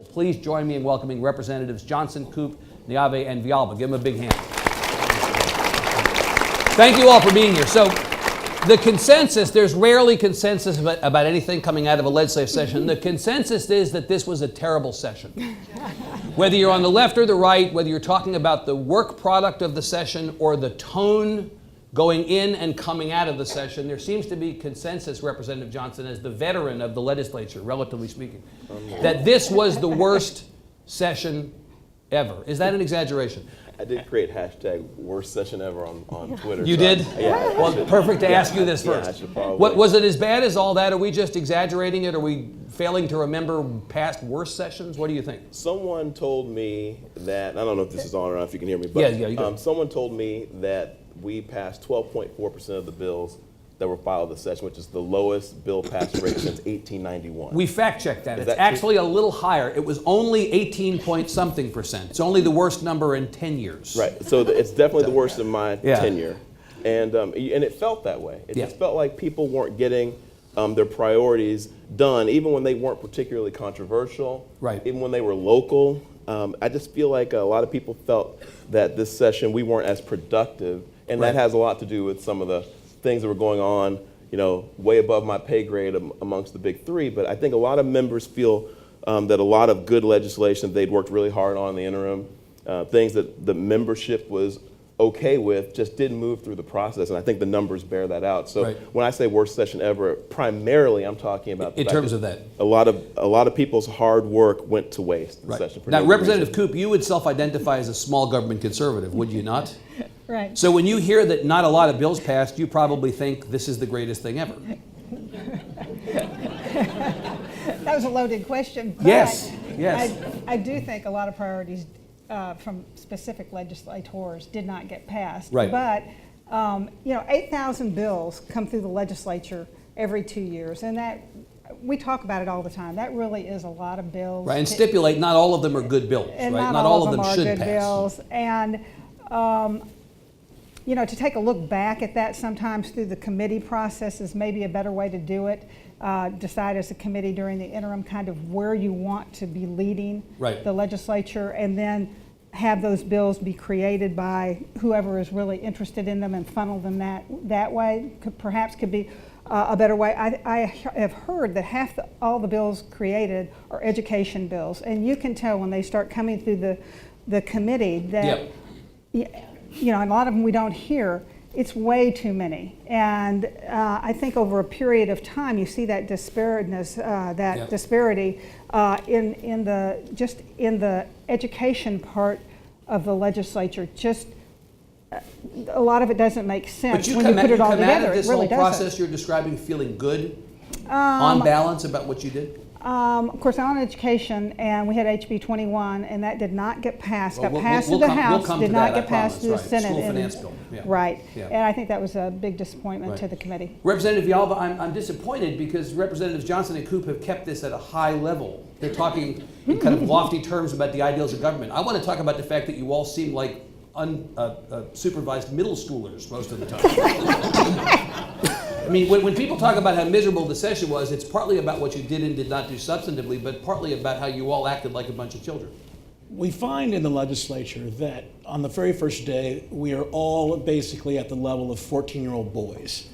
please join me in welcoming Representatives Johnson, Koop, Neave, and Villalba. Give them a big hand. Thank you all for being here. So the consensus, there's rarely consensus about anything coming out of a legislative session. The consensus is that this was a terrible session. Whether you're on the left or the right, whether you're talking about the work product of the session or the tone going in and coming out of the session, there seems to be consensus, Representative Johnson, as the veteran of the legislature, relatively speaking, that this was the worst session ever. Is that an exaggeration? I did create hashtag worst session ever on Twitter. You so did? Yeah. Well, perfect to ask you this first. Yeah, I should probably. What, was it as bad as all that? Are we just exaggerating it? Are we failing to remember past worst sessions? What do you think? Someone told me that, I don't know if this is on or not, if you can hear me, but yeah, you go. Someone told me that we passed 12.4% of the bills that were filed this session, which is the lowest bill pass rate since 1891. We fact-checked that. Is It's that actually a little higher. It was only 18-point-something%. It's only the worst number in 10 years. Right, so it's definitely the worst in my Yeah. tenure. And it felt that way. It Yeah. just felt like people weren't getting their priorities done, even when they weren't particularly controversial, Right. even when they were local. I just feel like a lot of people felt that this session we weren't as productive, and Right. that has a lot to do with some of the things that were going on, way above my pay grade amongst the big three. But I think a lot of members feel that a lot of good legislation they'd worked really hard on in the interim, things that the membership was okay with, just didn't move through the process. And I think the numbers bear that out. So Right. when I say worst session ever, primarily I'm talking about the In fact terms of that. a lot of people's hard work went to waste. In the Right. session for Now, no good Representative reason. Koop, you would self-identify as a small government conservative, would you not? Right. So when you hear that not a lot of bills passed, you probably think this is the greatest thing ever. That was a loaded question. But Yes, yes. I do think a lot of priorities from specific legislators did not get passed. Right. But 8,000 bills come through the legislature every 2 years, and that we talk about it all the time. That really is a lot of bills. Right, and stipulate not all of them are good bills, And right? not all of them should are good pass. bills. And to take a look back at that sometimes through the committee process is maybe a better way to do it. Decide as a committee during the interim kind of where you want to be leading Right. the legislature, and then have those bills be created by whoever is really interested in them and funnel them that way. Perhaps could be a better way. I have heard that all the bills created are education bills, and you can tell when they start coming through the committee that a lot of them we don't hear. It's way too many, and I think over a period of time you see that disparity in the education part of the legislature. Just a lot of it doesn't make sense when you put it all together. This It really whole process doesn't. you're describing feeling good, on balance about what you did? Of course, I'm on education, and we had HB 21, and that did not get passed. Well, Got passed through the House, did not get passed through the Senate. School finance bill. Yeah. Right, Yeah. and I think that was a big disappointment to the committee. Representative Villalba, I'm disappointed because Representatives Johnson and Koop have kept this at a high level. They're talking in kind of lofty terms about the ideals of government. I want to talk about the fact that you all seem like unsupervised middle schoolers most of the time. I mean, when people talk about how miserable the session was, it's partly about what you did and did not do substantively, but partly about how you all acted like a bunch of children. We find in the legislature that on the very first day, we are all basically at the level of 14-year-old boys.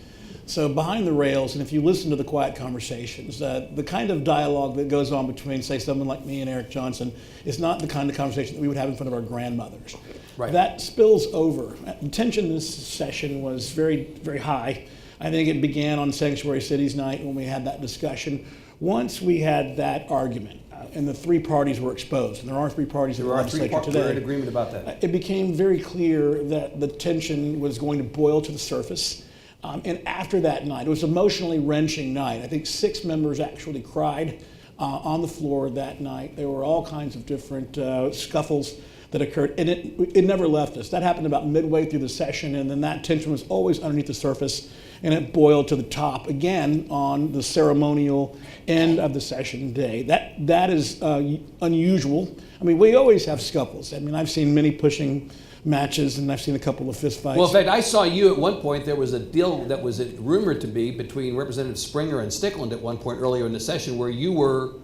So behind the rails, and if you listen to the quiet conversations, the kind of dialogue that goes on between, say, someone like me and Eric Johnson is not the kind of conversation that we would have in front of our grandmothers. Right. That spills over. The tension this session was very, very high. I think it began on Sanctuary Cities Night when we had that discussion. Once we had that argument, and the three parties were exposed, and there are three parties in the legislature today. We're in agreement about that. It became very clear that the tension was going to boil to the surface. And after that night, it was an emotionally wrenching night. I think 6 members actually cried on the floor that night. There were all kinds of different scuffles that occurred, and it never left us. That happened about midway through the session, and then that tension was always underneath the surface, and it boiled to the top again on the ceremonial end of the session day. That is unusual. I mean, we always have scuffles. I mean, I've seen many pushing matches, and I've seen a couple of fistfights. Well, in fact, I saw you at one point. There was a deal that was rumored to be between Representative Springer and Stickland at one point earlier in the session where you were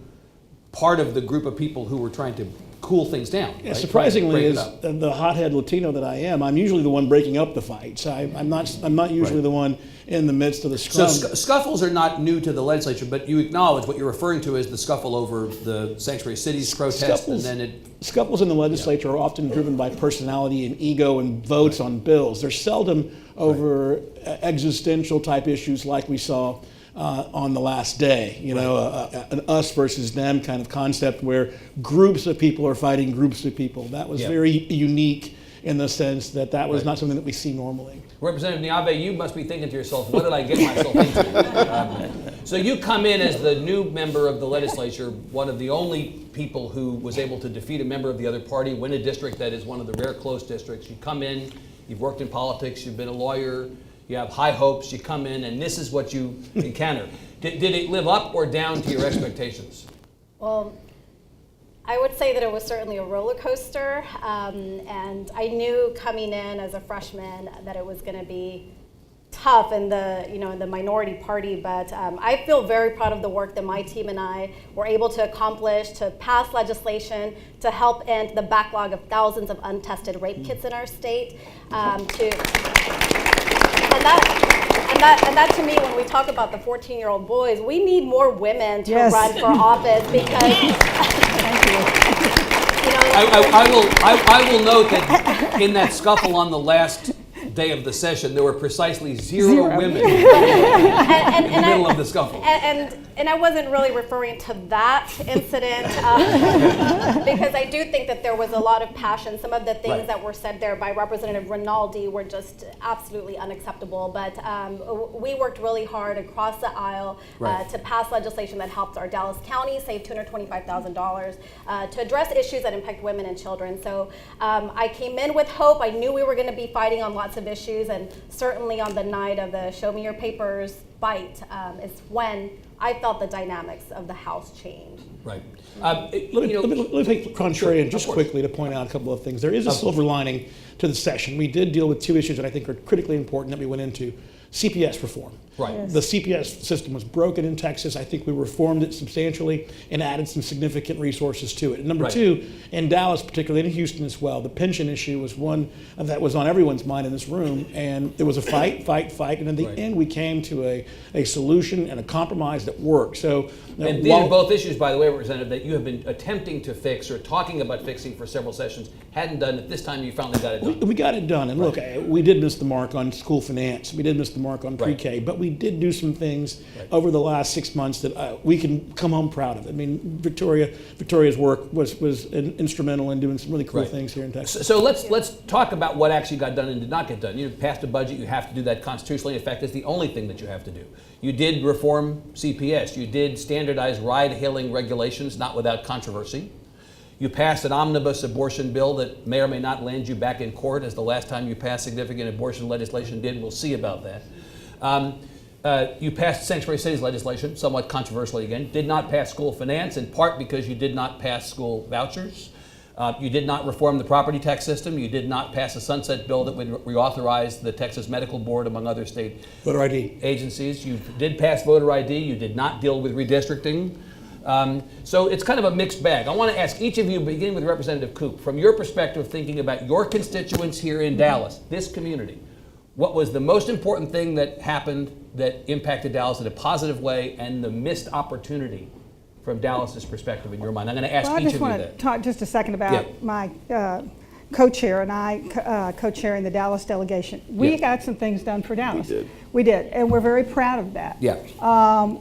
part of the group of people who were trying to cool things down. Yeah, right? surprisingly, Break it as up. the hothead Latino that I am, I'm usually the one breaking up the fights. I'm not usually the one in the midst of the So scrum. scuffles are not new to the legislature, but you acknowledge what you're referring to as the scuffle over the sanctuary cities protest, and then it. Scuffles in the legislature are often driven by personality and ego and votes on bills. They're seldom over existential type issues like we saw on the last day. You know, an us versus them kind of concept where groups of people are fighting groups of people. That was very unique in the sense that that was not something that we see normally. Representative Neave, you must be thinking to yourself, what did I get myself into? So you come in as the new member of the legislature, one of the only people who was able to defeat a member of the other party, win a district that is one of the rare close districts. You come in, you've worked in politics, you've been a lawyer, you have high hopes, you come in, and this is what you encounter. Did it live up or down to your expectations? Well, I would say that it was certainly a roller coaster, and I knew coming in as a freshman that it was going to be tough in the minority party. But I feel very proud of the work that my team and I were able to accomplish to pass legislation to help end the backlog of thousands of untested rape kits in our state. And that to me, when we talk about the 14-year-old boys, we need more women to run for office because. I will note that in that scuffle on the last day of the session, there were precisely zero women in the middle of the scuffle. And I wasn't really referring to that incident because I do think that there was a lot of passion. Some of the things that were said there by Representative Rinaldi were just absolutely unacceptable. But we worked really hard across the aisle to pass legislation that helps our Dallas County save $225,000 to address issues that impact women and children. So I came in with hope. I knew we were going to be fighting on lots of issues, and certainly on the night of the Show Me Your Papers fight is when I felt the dynamics of the House change. Right. Let me take contrarian just quickly to point out a couple of things. There is a silver lining to the session. We did deal with two issues that I think are critically important that we went into. CPS reform. Right. Yes. The CPS system was broken in Texas. I think we reformed it substantially and added some significant resources to it. And number two, in Dallas, particularly in Houston as well, the pension issue was one that was on everyone's mind in this room. And it was a fight. And in the end, we came to a solution and a compromise that worked. So, and these are both issues, by the way, Representative, that you have been attempting to fix or talking about fixing for several sessions, hadn't done it. This time you finally got it done. We got it done. And look, we did miss the mark on school finance. We did miss the mark on pre-K. But we did do some things over the last 6 months that we can come home proud of. I mean, Victoria's work was instrumental in doing some really cool things here in Texas. So let's talk about what actually got done and did not get done. You passed a budget. You have to do that constitutionally. In fact, it's the only thing that you have to do. You did reform CPS. You did standardize ride-hailing regulations, not without controversy. You passed an omnibus abortion bill that may or may not land you back in court, as the last time you passed significant abortion legislation did. We'll see about that. You passed sanctuary cities legislation, somewhat controversially again. Did not pass school finance, in part because you did not pass school vouchers. You did not reform the property tax system. You did not pass a sunset bill that would reauthorize the Texas Medical Board, among other state voter ID agencies. You did pass voter ID. You did not deal with redistricting. So it's kind of a mixed bag. I want to ask each of you, beginning with Representative Koop, from your perspective, thinking about your constituents here in Dallas, this community, what was the most important thing that happened that impacted Dallas in a positive way, and the missed opportunity from Dallas's perspective in your mind? I'm going to ask each of you that. I just want to talk just a second about my co-chair and I co-chairing the Dallas delegation. We got some things done for Dallas. We did, and we're very proud of that.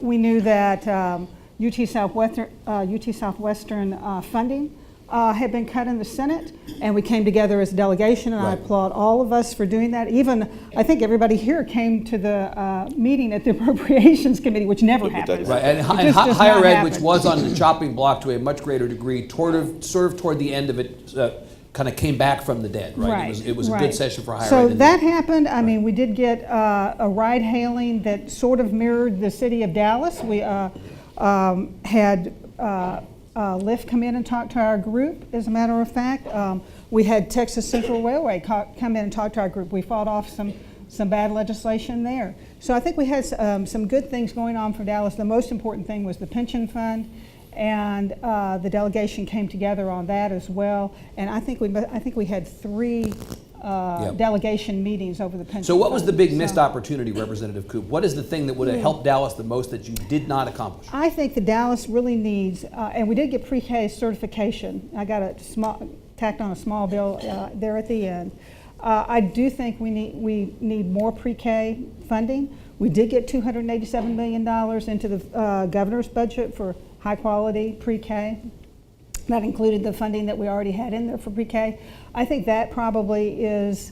We knew that UT Southwestern funding had been cut in the Senate, and we came together as a delegation, and I applaud all of us for doing that. Even, I think everybody here came to the meeting at the Appropriations Committee, which never happened. Right, and higher ed, which was on the chopping block to a much greater degree, sort of toward the end of it, kind of came back from the dead, right? It was a good session for higher ed. So that happened. I mean, we did get a ride hailing that sort of mirrored the city of Dallas. We had Lyft come in and talk to our group, as a matter of fact. We had Texas Central Railway come in and talk to our group. We fought off some bad legislation there. So I think we had some good things going on for Dallas. The most important thing was the pension fund and the delegation came together on that as well. And I think we had 3 delegation meetings over the pension. So what was the big fund. missed opportunity, Representative Koop? What is the thing that would have helped Dallas the most that you did not accomplish? I think that Dallas really needs, and we did get pre-K certification. I got tacked on a small bill there at the end. I do think we need more pre-K funding. We did get $287 million into the governor's budget for high quality pre-K. That included the funding that we already had in there for pre-K. I think that probably is,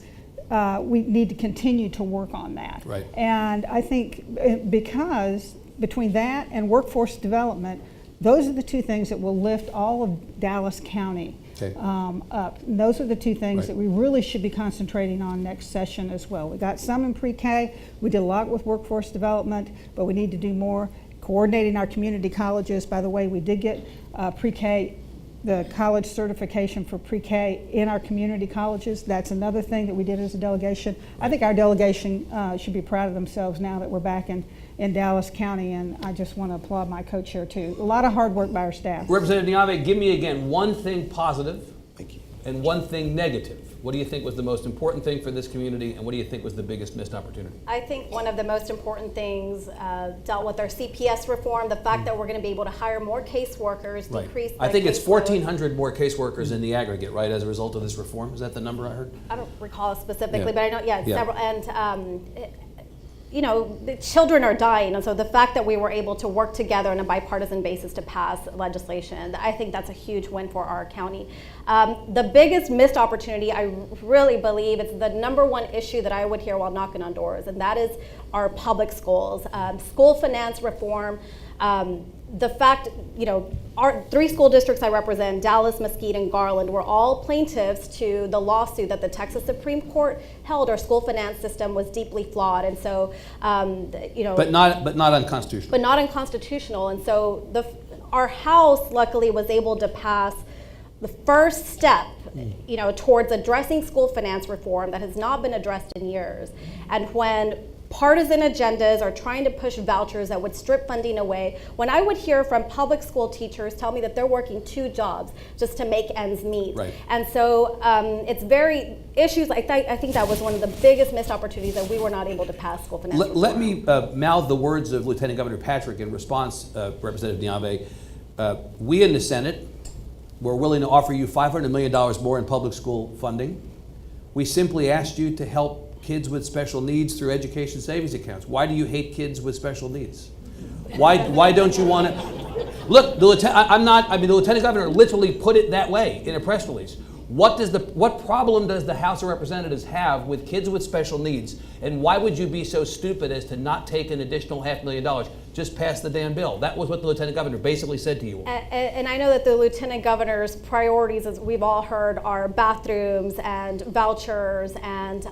we need to continue to work on that. Right. And I think because between that and workforce development, those are the 2 things that will lift all of Dallas County up. And those are the 2 things that we really should be concentrating on next session as well. We got some in pre-K. We did a lot with workforce development, but we need to do more. Coordinating our community colleges. By the way, we did get pre-K, the college certification for pre-K in our community colleges. That's another thing that we did as a delegation. I think our delegation should be proud of themselves now that we're back in Dallas County, and I just want to applaud my co-chair too. A lot of hard work by our staff. Representative Neave, give me again one thing positive Thank you. and one thing negative. What do you think was the most important thing for this community, and what do you think was the biggest missed opportunity? I think one of the most important things dealt with our CPS reform, the fact that we're going to be able to hire more caseworkers, decrease the I think it's caseload. 1,400 more caseworkers in the aggregate, right, as a result of this reform? Is that the number I heard? I don't recall specifically, Yeah. but I know, yeah, Yeah. several. And you know, the children are dying, and so the fact that we were able to work together on a bipartisan basis to pass legislation, I think that's a huge win for our county. The biggest missed opportunity, I really believe, it's the #1 issue that I would hear while knocking on doors, and that is our public schools. School finance reform, the fact, you know, our 3 school districts I represent, Dallas, Mesquite, and Garland, were all plaintiffs to the lawsuit that the Texas Supreme Court held our school finance system was deeply flawed, and so, you know. But not unconstitutional. But not unconstitutional, and so our House luckily was able to pass the first step, you know, towards addressing school finance reform that has not been addressed in years. And when partisan agendas are trying to push vouchers that would strip funding away, when I would hear from public school teachers tell me that they're working 2 jobs just to make ends meet. Right. And so it's very issues like that. I think that was one of the biggest missed opportunities that we were not able to pass school finance reform. Let me mouth the words of Lieutenant Governor Patrick in response, Representative Neave. We in the Senate were willing to offer you $500 million more in public school funding. We simply asked you to help kids with special needs through education savings accounts. Why do you hate kids with special needs? Why don't you want to? Look, the Lieutenant Governor literally put it that way in a press release. What problem does the House of Representatives have with kids with special needs? And why would you be so stupid as to not take an additional $500,000? Just pass the damn bill. That was what the Lieutenant Governor basically said to you. And I know that the Lieutenant Governor's priorities, as we've all heard, are bathrooms and vouchers and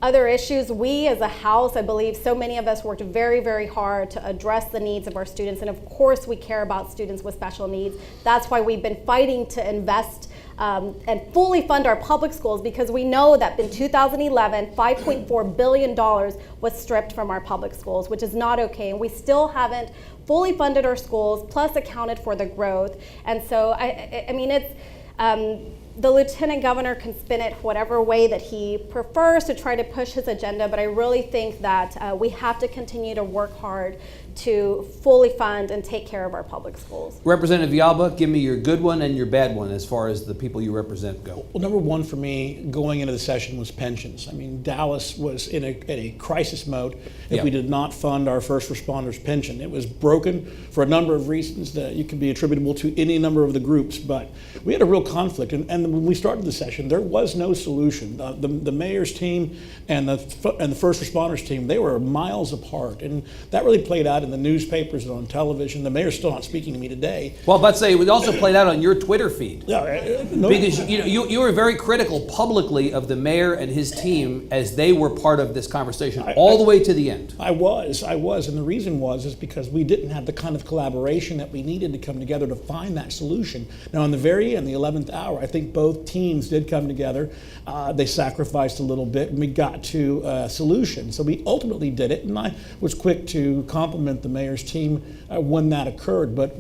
other issues. We as a House, I believe so many of us worked very, very hard to address the needs of our students. And of course we care about students with special needs. That's why we've been fighting to invest and fully fund our public schools, because we know that in 2011, $5.4 billion was stripped from our public schools, which is not okay. And we still haven't fully funded our schools, plus accounted for the growth. And so, I mean, it's, the Lieutenant Governor can spin it whatever way that he prefers to try to push his agenda, but I really think that we have to continue to work hard to fully fund and take care of our public schools. Representative Villalba, give me your good one and your bad one as far as the people you represent go. Well, #1 for me going into the session was pensions. I mean, Dallas was in a crisis mode if we did not fund our first responders' pension. It was broken for a number of reasons that you could be attributable to any number of the groups, but we had a real conflict. And when we started the session, there was no solution. The mayor's team and the first responders team, they were miles apart, and that really played out in the newspapers and on television. The mayor's still not speaking to me today. Well, but say it was also played out on your Twitter feed. Yeah, Because you were very critical publicly of the mayor and his team as they were part of this conversation all the way to the end. I was, and the reason is because we didn't have the kind of collaboration that we needed to come together to find that solution. Now, in the very end, the 11th hour, I think both teams did come together. They sacrificed a little bit, and we got to a solution. So we ultimately did it, and I was quick to compliment compliment the mayor's team when that occurred. But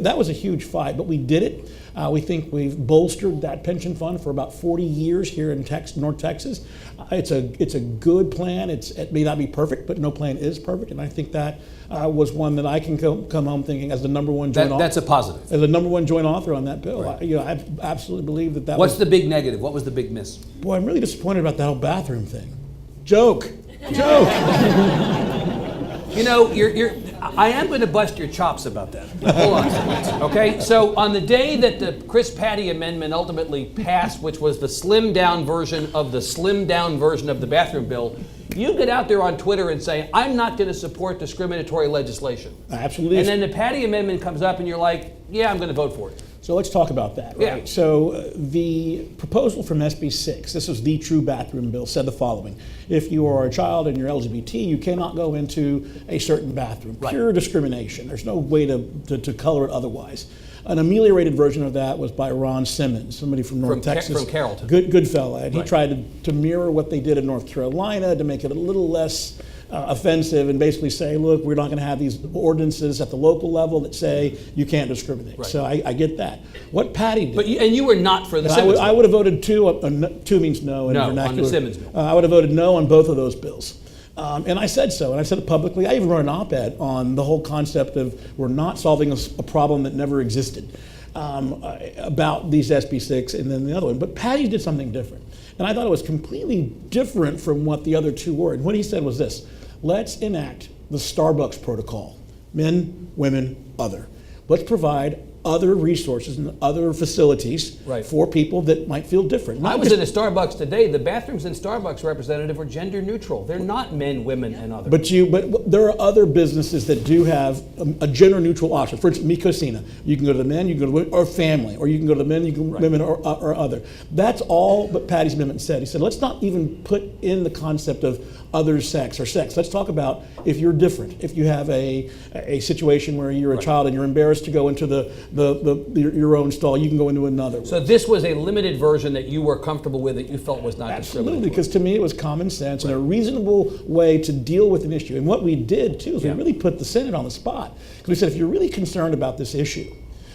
that was a huge fight, but we did it. We think we've bolstered that pension fund for about 40 years here in North Texas. It's a good plan. It may not be perfect, but no plan is perfect. And I think that was one that I can come home thinking as the number one joint author. That's a positive. As the number one joint author on that bill. Right. I absolutely believe that What's the big negative? What was the big miss? Boy, I'm really disappointed about that whole bathroom thing. Joke. You know, I am going to bust your chops about that. Hold on a second. Okay, so on the day that the Chris Patty amendment ultimately passed, which was the slimmed down version of the bathroom bill, you get out there on Twitter and say, I'm not going to support discriminatory legislation. Absolutely. And then the Patty amendment comes up and you're like, yeah, I'm going to vote for it. So let's talk about that. Right? Yeah. So the proposal from SB 6, this was the true bathroom bill, said the following. If you are a child and you're LGBT, you cannot go into a certain bathroom. Right. Pure discrimination. There's no way to color it otherwise. An ameliorated version of that was by Ron Simmons, somebody from North Texas. From Carrollton. Good fella. And he Right. tried to mirror what they did in North Carolina to make it a little less offensive and basically say, look, we're not going to have these ordinances at the local level that say you can't discriminate. Right. So I get that. What Patty did. But you were not for the And Simmons I bill. would have voted two means no in No, on the vernacular. Simmons bill. I would have voted no on both of those bills. And I said so, and I said it publicly. I even wrote an op-ed on the whole concept of we're not solving a problem that never existed about these SB 6 and then the other one. But Patty did something different. And I thought it was completely different from what the other two were. And what he said was this: let's enact the Starbucks protocol. Men, women, other. Let's provide other resources and other facilities Right. for people that might feel different. I was in a Starbucks today. The bathrooms in Starbucks representative were gender neutral. They're not men, women, and other. But there are other businesses that do have a gender neutral option. For instance, Mi Cocina. You can go to the men, you can go to women, or family, or you can go to the men, you can women, or other. That's all what Patty's amendment said. He said, let's not even put in the concept of other sex or sex. Let's talk about if you're different. If you have a situation where you're a child and you're embarrassed to go into your own stall, you can go into another one. So this was a limited version that you were comfortable with, that you felt was not Absolutely, discriminatory. because to me it was common sense and a reasonable way to deal with an issue. And what we did too is we really put the Senate on the spot. Because we said, if you're really concerned about this issue,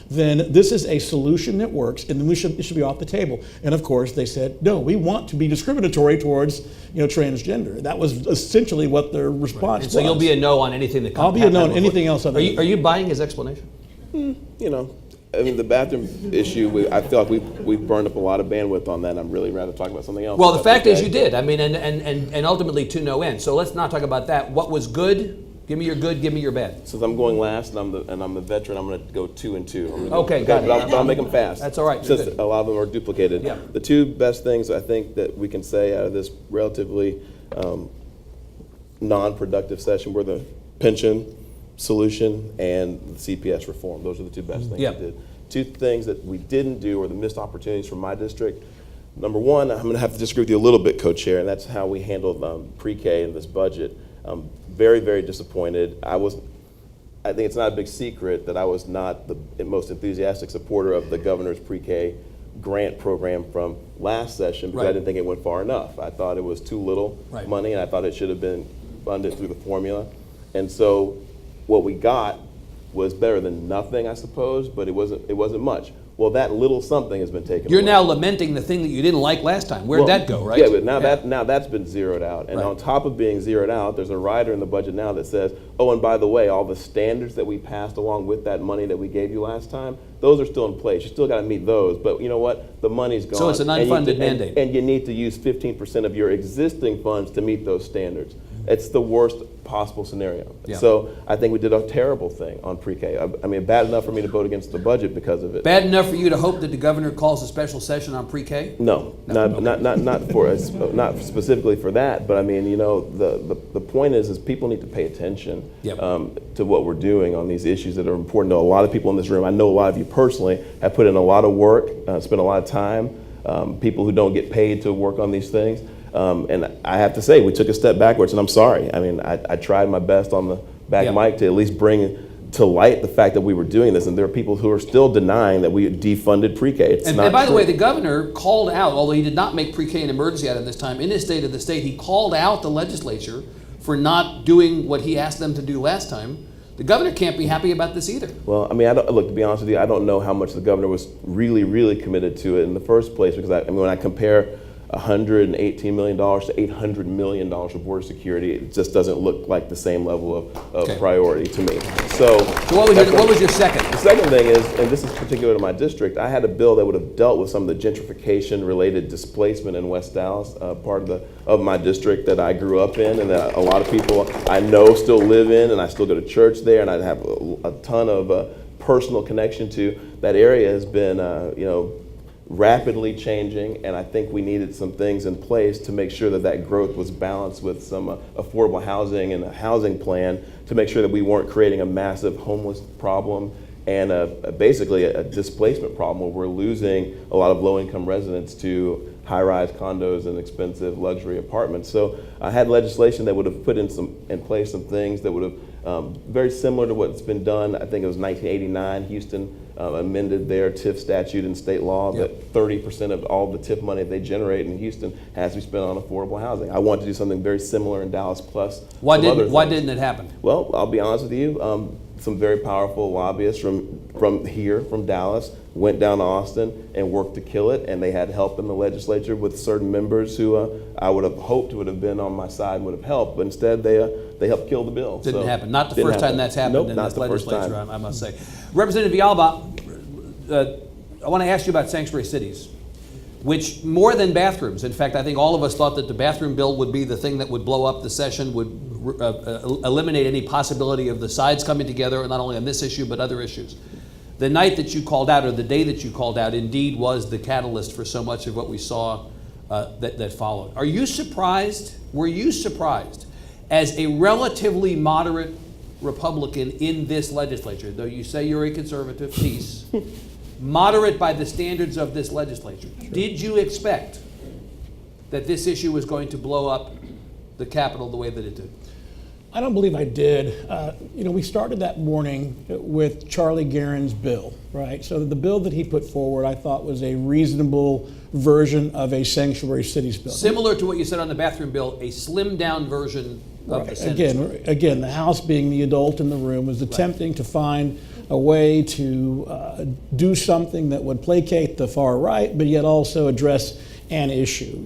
then this is a solution that works, and then it should be off the table. And of course, they said, no, we want to be discriminatory towards transgender. That was essentially what their response was. So you'll be a no on anything that comes. I'll be a no on anything else. Are you buying his explanation? I mean, the bathroom issue, I feel like we've burned up a lot of bandwidth on that, and I'm really rather talk about something else. Well, the fact is okay. you did. I mean, and ultimately to no end. So let's not talk about that. What was good? Give me your good, give me your bad. Since I'm going last and I'm the veteran, I'm going to go 2 and 2. Okay, got it. But I'll make them fast. That's all right, Since you're good. a lot of them are duplicated. Yeah. The two best things I think that we can say out of this relatively non-productive session were the pension solution and the CPS reform. Those are the two best things Yeah. we did. Two things that we didn't do or the missed opportunities from my district. Number one, I'm going to have to disagree with you a little bit, Co-Chair, and that's how we handled pre-K in this budget. Very, very disappointed. I think it's not a big secret that I was not the most enthusiastic supporter of the governor's pre-K grant program from last session because I Right. didn't think it went far enough. I thought it was too little Right. money, and I thought it should have been funded through the formula. And so what we got was better than nothing, I suppose, but it wasn't much. Well, that little something has been taken You're away. now lamenting the thing that you didn't like last time. Where'd that go, right? Yeah, but now that's been zeroed out. And Right. on top of being zeroed out, there's a rider in the budget now that says, oh, and by the way, all the standards that we passed along with that money that we gave you last time, those are still in place. You still got to meet those. But you know what? The money's gone. So it's an And you- unfunded mandate. And you need to use 15% of your existing funds to meet those standards. It's the worst possible scenario. Yeah. So I think we did a terrible thing on pre-K. I mean, bad enough for me to vote against the budget because of it. Bad enough for you to hope that the governor calls a special session on pre-K? No, not specifically for that, but I mean, the point is people need to pay attention Yep. to what we're doing on these issues that are important to a lot of people in this room. I know a lot of you personally have put in a lot of work, spent a lot of time, people who don't get paid to work on these things. And I have to say, we took a step backwards, and I'm sorry. I mean, I tried my best on the back Yeah. mic to at least bring to light the fact that we were doing this, and there are people who are still denying that we defunded pre-K. It's And not by the true. way, the governor called out, although he did not make pre-K an emergency out of this time, in his State of the State, he called out the legislature for not doing what he asked them to do last time. The governor can't be happy about this either. Well, I mean, look, to be honest with you, I don't know how much the governor was really committed to it in the first place, because I mean, when I compare $118 million to $800 million for border security, it just doesn't look like the same level of priority to me. So what was your second? The second thing is, and this is particular to my district, I had a bill that would have dealt with some of the gentrification-related displacement in West Dallas, part of my district that I grew up in, and that a lot of people I know still live in, and I still go to church there, and I have a ton of personal connection to. That area has been, rapidly changing, and I think we needed some things in place to make sure that that growth was balanced with some affordable housing and a housing plan to make sure that we weren't creating a massive homeless problem and basically a displacement problem where we're losing a lot of low-income residents to high-rise condos and expensive luxury apartments. So I had legislation that would have put in place some things that would have very similar to what's been done. I think it was 1989, Houston amended their TIF statute in state law that 30% of all the TIF money they generate in Houston has to be spent on affordable housing. I wanted to do something very similar in Dallas plus. Why didn't it happen? Well, I'll be honest with you. Some very powerful lobbyists from Dallas went down to Austin and worked to kill it, and they had help in the legislature with certain members who I would have hoped would have been on my side and would have helped, but instead they helped kill the bill. Didn't happen. Not the first time that's happened Nope, in not this the first legislature, time. I must say. Representative Villalba, I want to ask you about sanctuary cities, which more than bathrooms. In fact, I think all of us thought that the bathroom bill would be the thing that would blow up the session, would eliminate any possibility of the sides coming together, not only on this issue, but other issues. The night that you called out, or the day that you called out, indeed was the catalyst for so much of what we saw that followed. Are you surprised? Were you surprised, as a relatively moderate Republican in this legislature, though you say you're a conservative piece, moderate by the standards of this legislature, did you expect that this issue was going to blow up the Capitol the way that it did? I don't believe I did. We started that morning with Charlie Guerin's bill, right? So the bill that he put forward, I thought, was a reasonable version of a sanctuary cities bill. Similar to what you said on the bathroom bill, a slimmed down version of the Senate. Again, the House, being the adult in the room, was attempting to find a way to do something that would placate the far right, but yet also address an issue.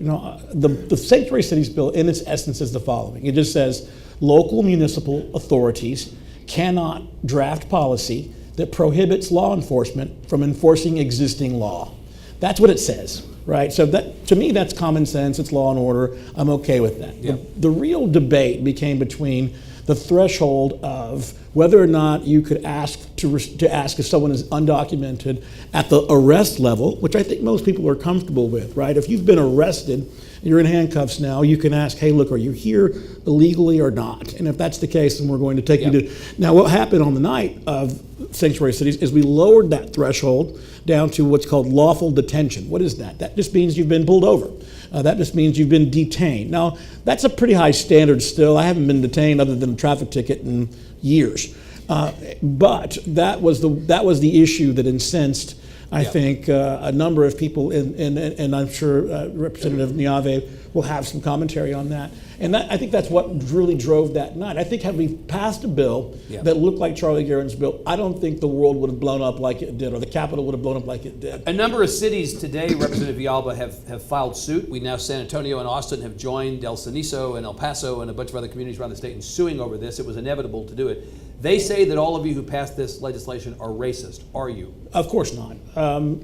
The sanctuary cities bill, in its essence, is the following. It just says local municipal authorities cannot draft policy that prohibits law enforcement from enforcing existing law. That's what it says, right? So that, to me, that's common sense. It's law and order. I'm okay with that. Yeah. The real debate became between the threshold of whether or not you could ask if someone is undocumented at the arrest level, which I think most people are comfortable with, right? If you've been arrested, you're in handcuffs now, you can ask, hey, look, are you here illegally or not? And if that's the case, then we're going to take you to... Now, what happened on the night of sanctuary cities is we lowered that threshold down to what's called lawful detention. What is that? That just means you've been pulled over. That just means you've been detained. Now, that's a pretty high standard still. I haven't been detained other than a traffic ticket in years. But that was the issue that incensed, I think, a number of people, and I'm sure Representative Neave will have some commentary on that. And I think that's what really drove that night. I think had we passed a bill that looked like Charlie Guerin's bill, I don't think the world would have blown up like it did, or the Capitol would have blown up like it did. A number of cities today, Representative Villalba, have filed suit. We now, San Antonio and Austin have joined El Cenizo and El Paso and a bunch of other communities around the state in suing over this. It was inevitable to do it. They say that all of you who passed this legislation are racist. Are you? Of course not.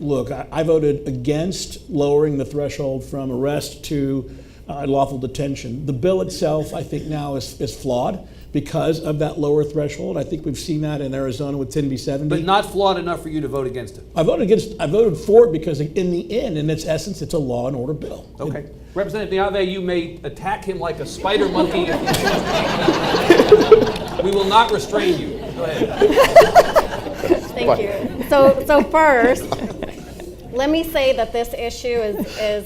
Look, I voted against lowering the threshold from arrest to lawful detention. The bill itself, I think now is flawed because of that lower threshold. I think we've seen that in Arizona with 10b-70. But not flawed enough for you to vote against it. I voted for it because in the end, in its essence, it's a law and order bill. Okay. Representative Neave, you may attack him like a spider monkey if you choose. We will not restrain you. Go ahead. Thank you. So first, let me say that this issue is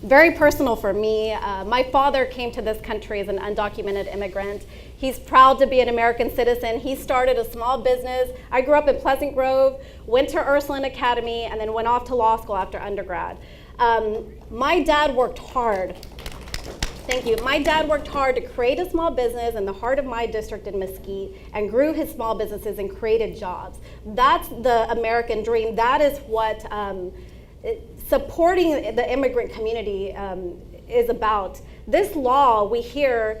very personal for me. My father came to this country as an undocumented immigrant. He's proud to be an American citizen. He started a small business. I grew up in Pleasant Grove, went to Ursuline Academy, and then went off to law school after undergrad. My dad worked hard Thank you. My dad worked hard to create a small business in the heart of my district in Mesquite and grew his small businesses and created jobs. That's the American dream. That is what supporting the immigrant community is about. This law we hear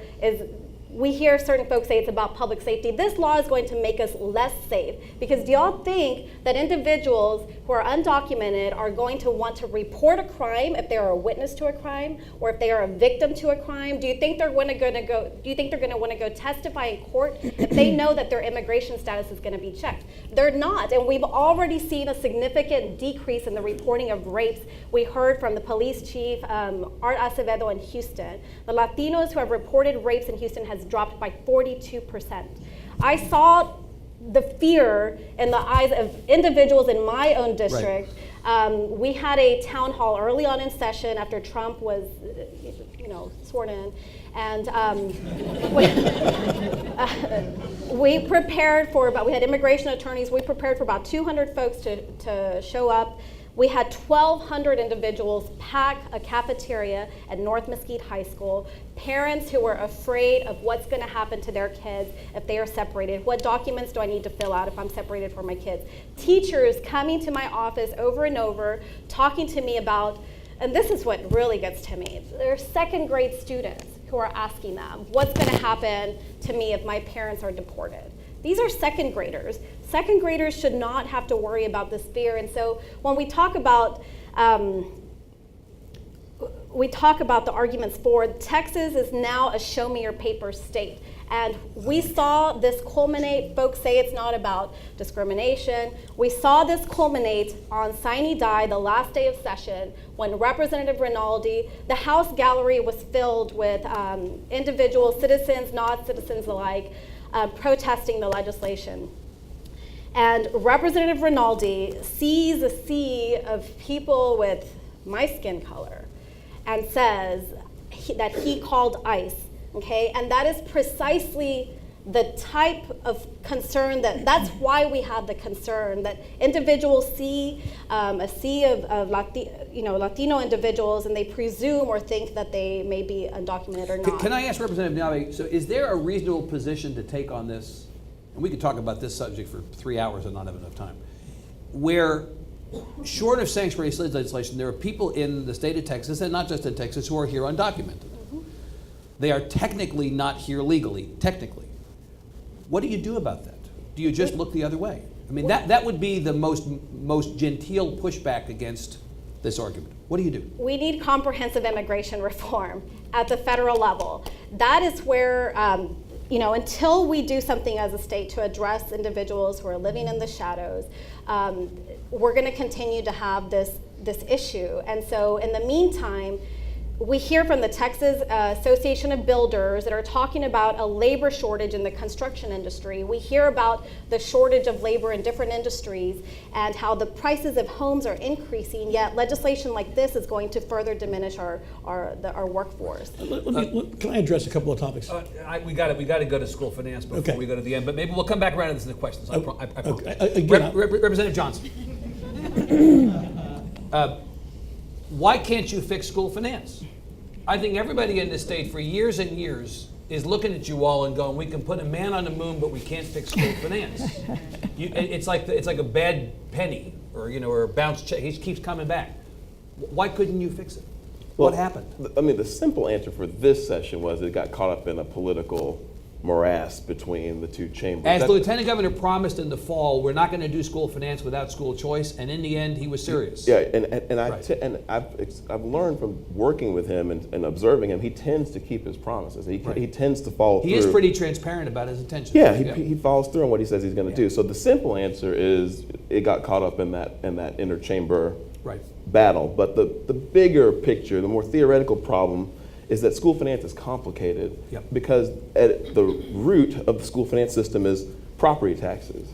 certain folks say it's about public safety. This law is going to make us less safe, because do y'all think that individuals who are undocumented are going to want to report a crime if they are a witness to a crime or if they are a victim to a crime? Do you think they're going to want to go testify in court if they know that their immigration status is going to be checked? They're not, and we've already seen a significant decrease in the reporting of rapes. We heard from the police chief, Art Acevedo in Houston. The Latinos who have reported rapes in Houston has dropped by 42%. I saw the fear in the eyes of individuals in my own district. Right. We had a town hall early on in session after Trump was, sworn in, and we prepared for we had immigration attorneys. We prepared for about 200 folks to show up. We had 1,200 individuals pack a cafeteria at North Mesquite High School, parents who were afraid of what's going to happen to their kids if they are separated. What documents do I need to fill out if I'm separated from my kids? Teachers coming to my office over and over, talking to me about, and this is what really gets to me, they're second grade students who are asking them, what's going to happen to me if my parents are deported? These are second graders. Second graders should not have to worry about this fear. And so when we talk about the arguments for, Texas is now a show me your papers state. And we saw this culminate, folks say it's not about discrimination. We saw this culminate on Sine Die, the last day of session, when Representative Rinaldi, the House gallery was filled with individuals, citizens, not citizens alike, protesting the legislation. And Representative Rinaldi sees a sea of people with my skin color and says that he called ICE, okay? And that is precisely the type of concern that's why we have the concern that individuals see a sea of Latino individuals, and they presume or think that they may be undocumented or not. Can I ask Representative Neave, so is there a reasonable position to take on this? And we could talk about this subject for 3 hours and not have enough time. Where, short of sanctuary legislation, there are people in the state of Texas, and not just in Texas, who are here undocumented. Mm-hmm. They are technically not here legally, technically. What do you do about that? Do you just look the other way? I mean, that would be the most genteel pushback against this argument. What do you do? We need comprehensive immigration reform at the federal level. That is where, until we do something as a state to address individuals who are living in the shadows, we're going to continue to have this issue. And so in the meantime, we hear from the Texas Association of Builders that are talking about a labor shortage in the construction industry. We hear about the shortage of labor in different industries and how the prices of homes are increasing, yet legislation like this is going to further diminish our workforce. Can I address a couple of topics? We got to go to school finance before we go to the end, but maybe we'll come back around to this in the questions. I promise. Representative Johnson. Why can't you fix school finance? I think everybody in this state for years and years is looking at you all and going, we can put a man on the moon, but we can't fix school finance. It's like a bad penny or a bounce check. He keeps coming back. Why couldn't you fix it? What happened? I mean, the simple answer for this session was it got caught up in a political morass between the two chambers. As the Lieutenant Governor promised in the fall, we're not going to do school finance without school choice, and in the end, he was serious. Yeah, and I've learned from working with him and observing him, he tends to keep his promises. He tends to follow through. He is pretty transparent about his intentions. Yeah, he follows through on what he says he's going to do. So the simple answer is it got caught up in that interchamber battle. But the bigger picture, the more theoretical problem is that school finance is complicated because at the root of the school finance system is property taxes.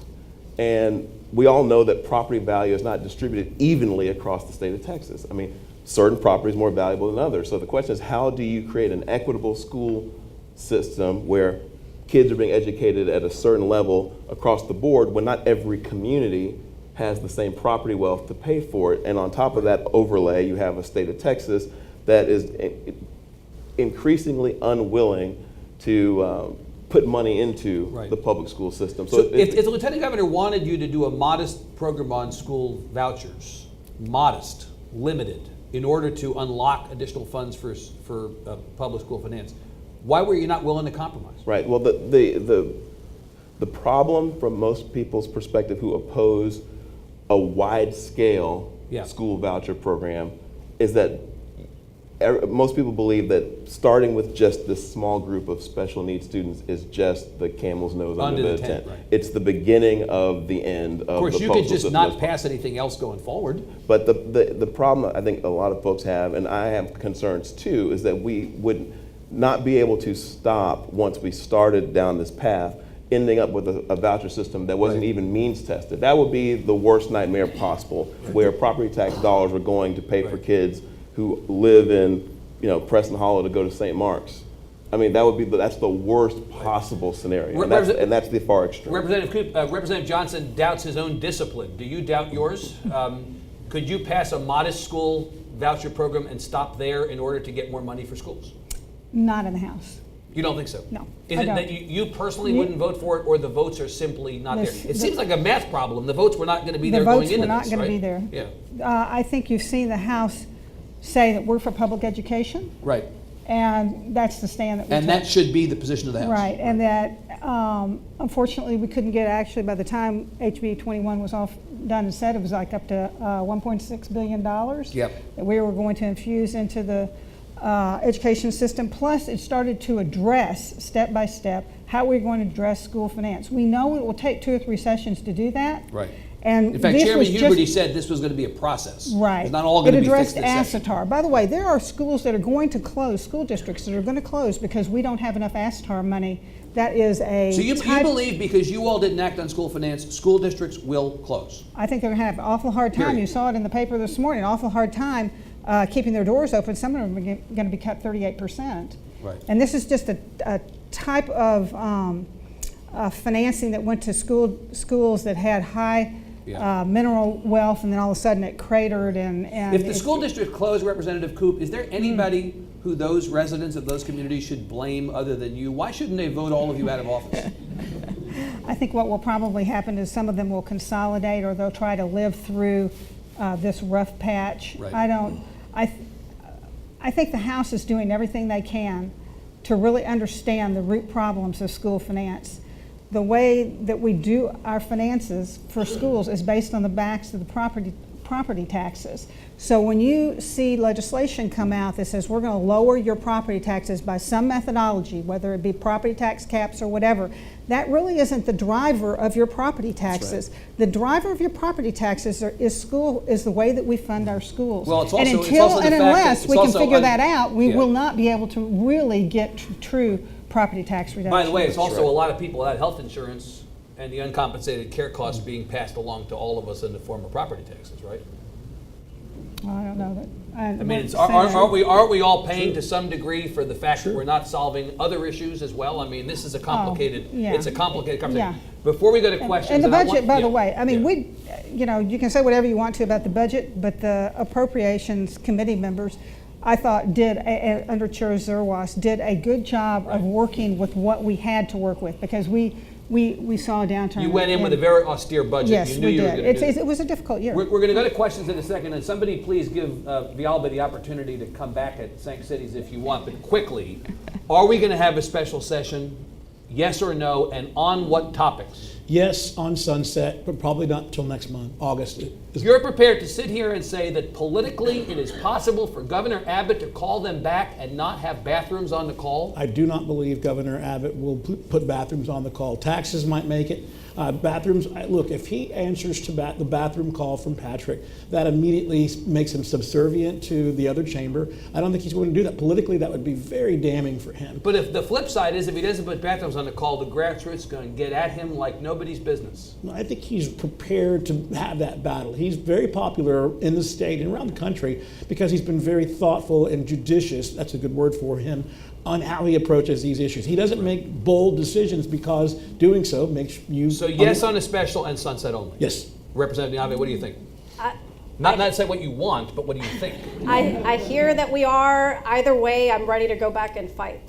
And we all know that property value is not distributed evenly across the state of Texas. I mean, certain property is more valuable than others. So the question is, how do you create an equitable school system where kids are being educated at a certain level across the board when not every community has the same property wealth to pay for it? And on top of that overlay, you have a state of Texas that is increasingly unwilling to put money into Right. the public school system. So if the lieutenant governor wanted you to do a modest program on school vouchers, modest, limited, in order to unlock additional funds for public school finance, why were you not willing to compromise? Right. Well, the problem from most people's perspective who oppose a wide-scale Yeah. school voucher program is that most people believe that starting with just this small group of special needs students is just the camel's nose under the tent. Right. It's the beginning of the end of the Of course, you postal could just system. not pass anything else going forward. But the problem I think a lot of folks have, and I have concerns too, is that we would not be able to stop once we started down this path, ending up with a voucher system that wasn't Right. even means tested. That would be the worst nightmare possible, where property tax dollars were going to pay for Right. kids who live in, Preston Hollow to go to St. Mark's. I mean, that's the worst possible scenario, and that's the far extreme. Representative Koop, Representative Johnson doubts his own discipline. Do you doubt yours? Could you pass a modest school voucher program and stop there in order to get more money for schools? Not in the House. You don't think so? No, Is I it don't. that you personally You- wouldn't vote for it, or the votes are simply not there? This- It seems like a math problem. The votes were not going to be The there going votes into were not this, going to right? be there. Yeah. I think you've seen the House say that we're for public education, Right. and that's the stand that we And took. that should be the position of the House. Right, and that unfortunately we couldn't get, actually by the time HB 21 was all done and said, it was like up to $1.6 billion Yep. that we were going to infuse into the education system. Plus, it started to address step by step how we're going to address school finance. We know it will take 2 or 3 sessions to do that. Right. And In fact, this Chairman was Huberty just- said this was going to be a process. Right. It's not all going to be fixed It this addressed session. ASETAR. By the way, there are schools that are going to close, school districts that are going to close because we don't have enough ASETAR money. That is a So you type- believe because you all didn't act on school finance, school districts will close? I think they're going to have an awful hard time. Period. You saw it in the paper this morning, awful hard time keeping their doors open. Some of them are going to be cut 38%. Right. And this is just a type of financing that went to schools that had high Yeah. mineral wealth, and then all of a sudden it cratered. And If the school district closed, Representative Koop, is there anybody who those residents of those communities should blame other than you? Why shouldn't they vote all of you out of office? I think what will probably happen is some of them will consolidate, or they'll try to live through this rough patch. Right. I think the House is doing everything they can to really understand the root problems of school finance. The way that we do our finances for schools is based on the backs of the property taxes. So when you see legislation come out that says we're going to lower your property taxes by some methodology, whether it be property tax caps or whatever, that really isn't the driver of your property taxes. The driver of your property taxes is the way that we fund our schools. Well, it's and also- it's until also the and fact that unless it's we can also figure that out, we yeah. will not be able to really get true property tax reduction. By the way, it's also right. a lot of people without health insurance and the uncompensated care costs being passed along to all of us in the form of property taxes, right? Well, I don't know that. I mean, aren't we all paying to some degree for the fact that we're not solving other issues as well? I mean, this is a complicated, yeah. it's a complicated conversation. Yeah. Before we go to questions. And the I budget, by the yeah, way, I mean, yeah. you can say whatever you want to about the budget, but the Appropriations Committee members, I thought under Chair Zerwas, did a good job of working with what we had to work with, because we saw a downturn. You went in with a very austere budget. Yes, You knew we you were did. going to do It was a difficult year. We're going to go to questions in a second, and somebody please give Villalba the opportunity to come back at St. Cities if you want, but quickly. Are we going to have a special session? Yes or no, and on what topics? Yes, on Sunset, but probably not until next month, August. You're prepared to sit here and say that politically it is possible for Governor Abbott to call them back and not have bathrooms on the call? I do not believe Governor Abbott will put bathrooms on the call. Taxes might make it. Bathrooms, look, if he answers to the bathroom call from Patrick, that immediately makes him subservient to the other chamber. I don't think he's going to do that. Politically, that would be very damning for him. But if the flip side is if he doesn't put bathrooms on the call, the grassroots is going to get at him like nobody's business. I think he's prepared to have that battle. He's very popular in the state and around the country because he's been very thoughtful and judicious, that's a good word for him, on how he approaches these issues. He doesn't make bold decisions because doing so makes you... So yes on a special and sunset only? Yes. Representative Neave, what do you think? Not say what you want, but what do you think? I hear that we are. Either way, I'm ready to go back and fight.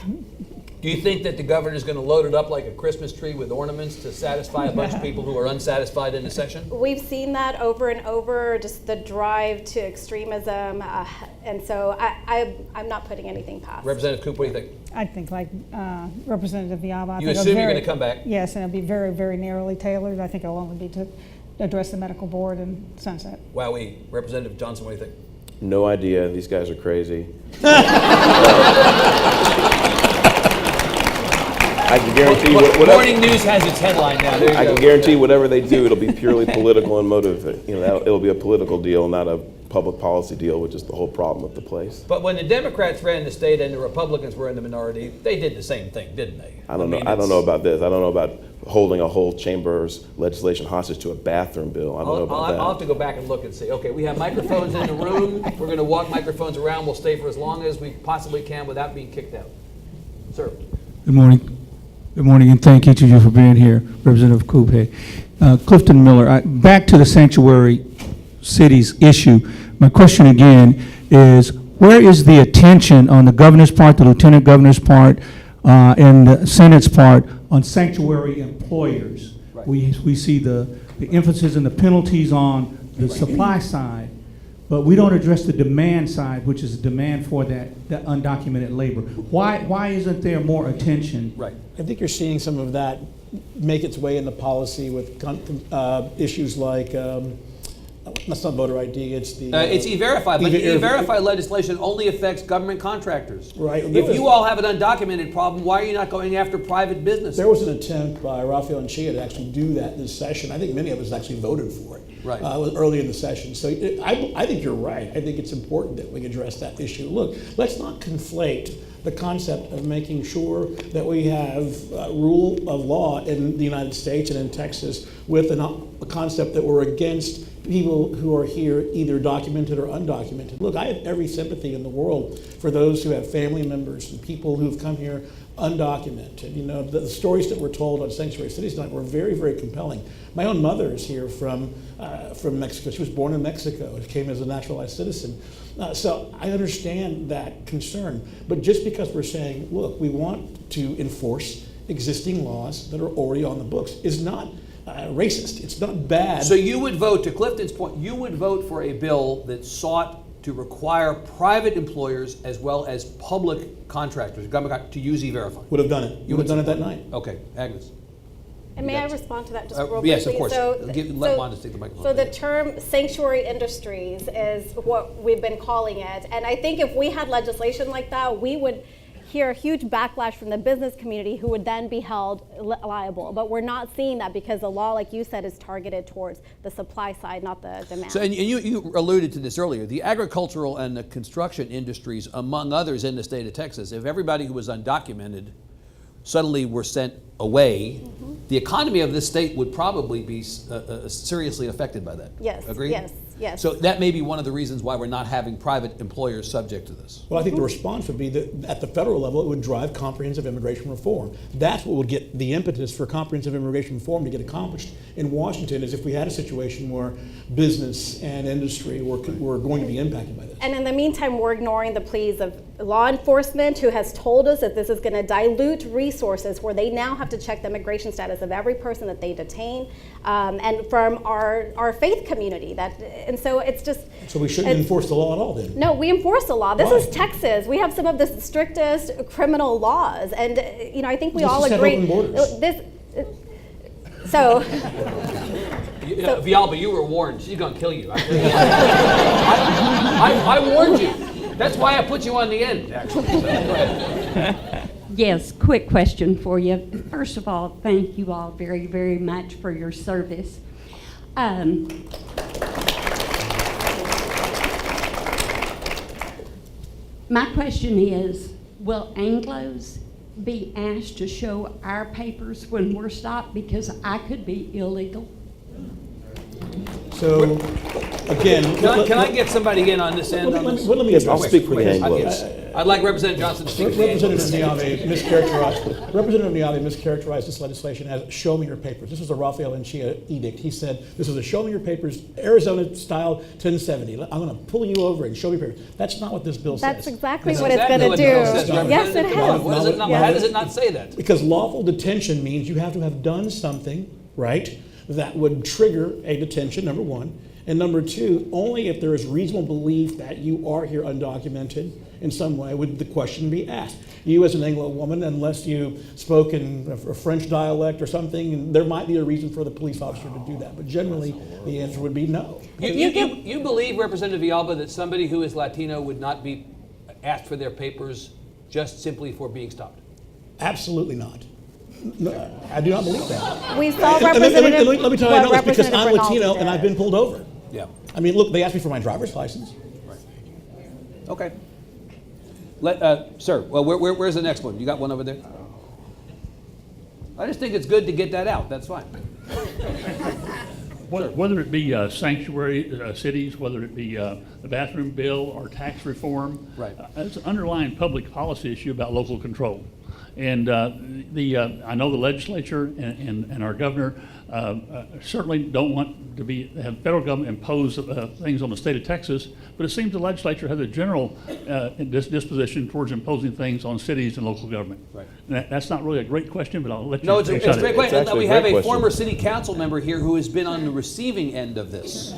Do you think that the governor is going to load it up like a Christmas tree with ornaments to satisfy a bunch of people who are unsatisfied in the session? We've seen that over and over, just the drive to extremism, and so I'm not putting anything past. Representative Koop, what do you think? I think like Representative Villalba. You assume you're going to come back? Yes, and it'll be very, very narrowly tailored. I think it'll only be to address the medical board and sunset. Wowee. Representative Johnson, what do you think? No idea. These guys are crazy. I can guarantee Morning News has its headline now. There you I go. can guarantee whatever they do, it'll be purely political and motivated. You know, it'll be a political deal, not a public policy deal, which is the whole problem with the place. But when the Democrats ran the state and the Republicans were in the minority, they did the same thing, didn't they? I don't know about this. I don't know about holding a whole chamber's legislation hostage to a bathroom bill. I don't know about that. I'll have to go back and look and see. Okay, we have microphones in the room. We're going to walk microphones around. We'll stay for as long as we possibly can without being kicked out. Sir. Good morning. Good morning, and thank each of you for being here. Representative Koop. Clifton Miller, back to the sanctuary cities issue. My question again is, where is the attention on the governor's part, the lieutenant governor's part, and the Senate's part on sanctuary employers? Right. We see the emphasis and the penalties on the supply side, but we don't address the demand side, which is the demand for that undocumented labor. Why isn't there more attention? Right. I think you're seeing some of that make its way into policy with issues like, that's not voter ID, it's the... It's E-Verify, but E-Verify. E-Verify legislation only affects government contractors. Right. If you all have an undocumented problem, why are you not going after private businesses? There was an attempt by Rafael and Chia to actually do that this session. I think many of us actually voted for it. Right. Early in the session. So I think you're right. I think it's important that we address that issue. Look, let's not conflate the concept of making sure that we have rule of law in the United States and in Texas with a concept that we're against people who are here either documented or undocumented. Look, I have every sympathy in the world for those who have family members and people who've come here undocumented. You know, the stories that were told on Sanctuary Cities tonight were very, very compelling. My own mother is here from Mexico. She was born in Mexico. She came as a naturalized citizen. So I understand that concern. But just because we're saying, look, we want to enforce existing laws that are already on the books is not racist. It's not bad. So you would vote, to Clifton's point, you would vote for a bill that sought to require private employers as well as public contractors, to use E-Verify. Would have done it. You would have done it that night. Okay, Agnes. And may I respond to that just real quickly? Yes, of course. So, Let Wanda take the microphone. So the term sanctuary industries is what we've been calling it. And I think if we had legislation like that, we would hear a huge backlash from the business community who would then be held liable. But we're not seeing that because the law, like you said, is targeted towards the supply side, not the demand. So, and you alluded to this earlier, the agricultural and the construction industries, among others in the state of Texas, if everybody who was undocumented suddenly were sent away, the economy of this state would probably be seriously affected by that. Yes, Agreed? yes. So that may be one of the reasons why we're not having private employers subject to this. Well, I think the response would be that at the federal level, it would drive comprehensive immigration reform. That's what would get the impetus for comprehensive immigration reform to get accomplished in Washington, is if we had a situation where business and industry were going to be impacted by this. And in the meantime, we're ignoring the pleas of law enforcement, who has told us that this is going to dilute resources, where they now have to check the immigration status of every person that they detain, and from our faith community. And so it's just... So we shouldn't enforce the law at all then? No, we enforce the law. This Why? is Texas. We have some of the strictest criminal laws, and I think we Let's all just have agree. open borders. Villalba, you were warned. She's going to kill you. I warned you. That's why I put you on the end, actually. So, go ahead. Yes, quick question for you. First of all, thank you all very, very much for your service. My question is, will Anglos be asked to show our papers when we're stopped, because I could be illegal? So, again... Can I get somebody in on this end? Let me Yes, I'll address speak for the Wait, Anglos. I'd like Representative Johnson to speak. Representative Neave mischaracterized this legislation as show me your papers. This was a Rafael Anchia edict. He said, this is a show me your papers, Arizona style 1070. I'm going to pull you over and show me your papers. That's not what this bill says. That's exactly That's what it's exactly going to what the bill says, do. Yes, it Representative. has. What does it not- How does it not say that? Because lawful detention means you have to have done something, right, that would trigger a detention, number one. And number two, only if there is reasonable belief that you are here undocumented in some way would the question be asked. You as an Anglo woman, unless you spoke in a French dialect or something, there might be a reason for the police officer to do that. But generally, the answer would be no. You believe, Representative Villalba, that somebody who is Latino would not be asked for their papers just simply for being stopped? Absolutely not. No, I do not believe that. We saw Let Representative. me tell you, I know this because I'm Representative Latino Rinaldi and I've did. been pulled over. Yeah. I mean, look, they asked me for my driver's license. Okay. Sir, well, where's the next one? You got one over there? I just think it's good to get that out. That's fine. Whether it be sanctuary cities, whether it be the bathroom bill or tax reform, Right. It's an underlying public policy issue about local control. And I know the legislature and our governor certainly don't want to have federal government impose things on the state of Texas, but it seems the legislature has a general disposition towards imposing things on cities and local government. Right. And that's not really a great question, but I'll let you. No, it's a take a shot great at it. question. It's actually We a have great a question. former city council member here who has been on the receiving end of this.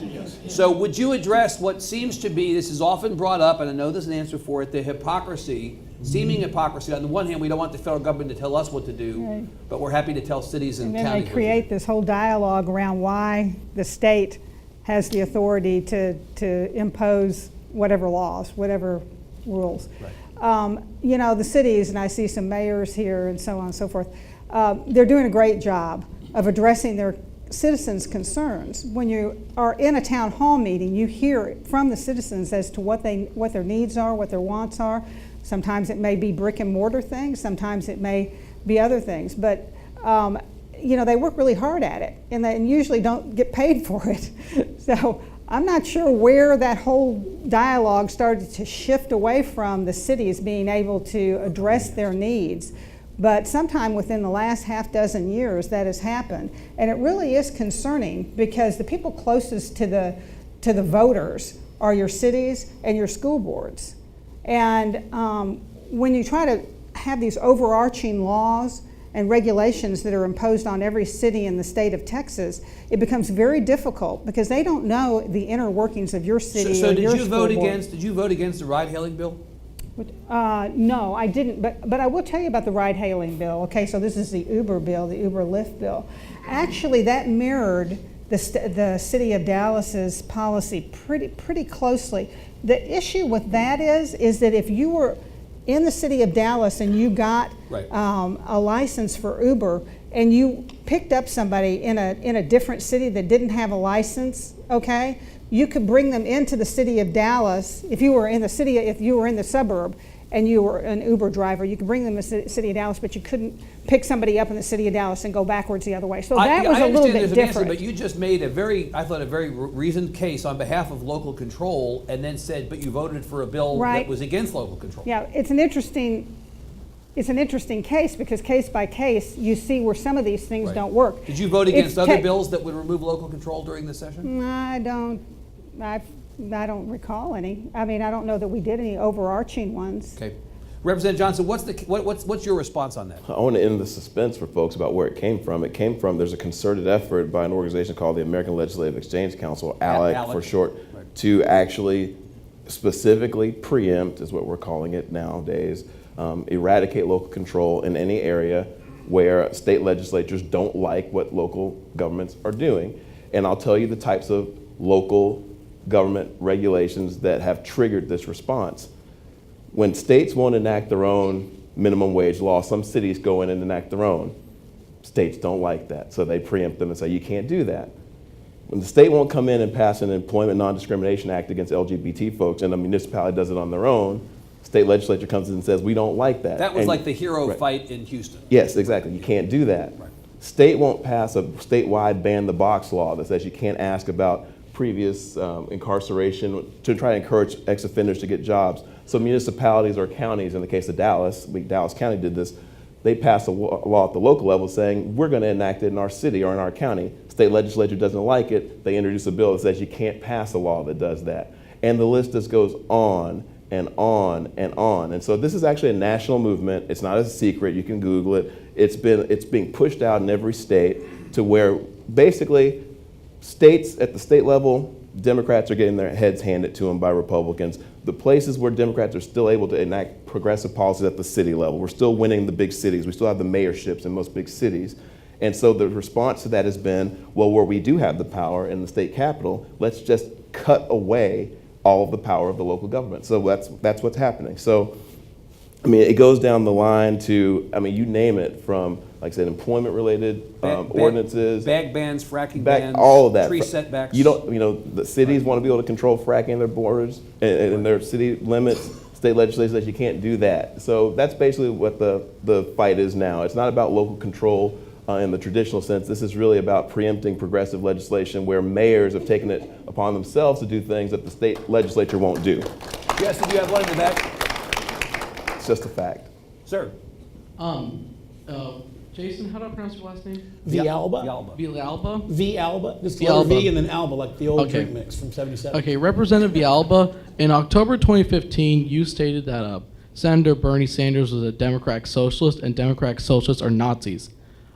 So would you address what seems to be, this is often brought up, and I know there's an answer for it, the hypocrisy, seeming hypocrisy. On the one hand, we don't want the federal government to tell us what to do, Right. but we're happy to tell cities and And then counties they what to create do. this whole dialogue around why the state has the authority to impose whatever laws, whatever rules. You know, the cities, and I see some mayors here and so on and so forth, they're doing a great job of addressing their citizens' concerns. When you are in a town hall meeting, you hear from the citizens as to what their needs are, what their wants are. Sometimes it may be brick and mortar things, sometimes it may be other things, but you know, they work really hard at it and they usually don't get paid for it. So I'm not sure where that whole dialogue started to shift away from the cities being able to address their needs. But sometime within the last half dozen years that has happened. And it really is concerning because the people closest to the voters are your cities and your school boards. And when you try to have these overarching laws and regulations that are imposed on every city in the state of Texas, it becomes very difficult because they don't know the inner workings of your city So or did your you school vote board. against? Did you vote against the ride-hailing bill? No, I didn't, but I will tell you about the ride-hailing bill. Okay, so this is the Uber bill, the Uber Lyft bill. Actually, that mirrored the city of Dallas's policy pretty closely. The issue with that is that if you were in the city of Dallas and you got Right. a license for Uber and you picked up somebody in a different city that didn't have a license, okay, you could bring them into the city of Dallas. If you were in the suburb and you were an Uber driver, you could bring them to the city of Dallas, but you couldn't pick somebody up in the city of Dallas and go backwards the other way. So that was a little bit there's an different. answer, but you just made a very reasoned case on behalf of local control, and then said, but you voted for a bill that Right. was against local control. Yeah, it's an interesting case because case by case, you see where some of these things Right. don't work. Did you vote against It's other te- bills that would remove local control during the session? I don't recall any. I mean, I don't know that we did any overarching ones. Okay. Representative Johnson, what's your response on that? I want to end the suspense for folks about where it came from. It came from, there's a concerted effort by an organization called the American Legislative Exchange Council, ALEC for short, Right. to actually specifically preempt, is what we're calling it nowadays, eradicate local control in any area where state legislatures don't like what local governments are doing. And I'll tell you the types of local government regulations that have triggered this response. When states won't enact their own minimum wage law, some cities go in and enact their own. States don't like that, so they preempt them and say, you can't do that. When the state won't come in and pass an Employment Non-Discrimination Act against LGBT folks and a municipality does it on their own, state legislature comes in and says, we don't like that. That was And- like the hero Right. fight in Houston. Yes, exactly. You can't do that. Right. State won't pass a statewide ban the box law that says you can't ask about previous incarceration to try to encourage ex-offenders to get jobs. So municipalities or counties, in the case of Dallas, Dallas County did this, they passed a law at the local level saying, we're going to enact it in our city or in our county. State legislature doesn't like it. They introduce a bill that says you can't pass a law that does that. And the list just goes on and on and on. And so this is actually a national movement. It's not a secret. You can Google it. It's being pushed out in every state to where basically states at the state level, Democrats are getting their heads handed to them by Republicans. The places where Democrats are still able to enact progressive policies at the city level, we're still winning the big cities. We still have the mayorships in most big cities. And so the response to that has been, well, where we do have the power in the state capitol, let's just cut away all of the power of the local government. So that's what's happening. So, I mean, it goes down the line to, I mean, you name it, from, like I said, employment-related ordinances, Bag bans, fracking bans, all of that. tree setbacks. You know, the cities want to be able to control fracking in their borders and their city limits. State legislature says you can't do that. So that's basically what the fight is now. It's not about local control in the traditional sense. This is really about preempting progressive legislation where mayors have taken it upon themselves to do things that the state legislature won't do. Yes, did you have one in the back? It's just a fact. Sir. Jason, how do I pronounce your last name? Villalba? Villalba? Villalba, just the letter V and then Alba, like the old drink mix from 77. Okay, Representative Villalba, in October 2015, you stated that Senator Bernie Sanders was a Democratic socialist and Democratic socialists are Nazis.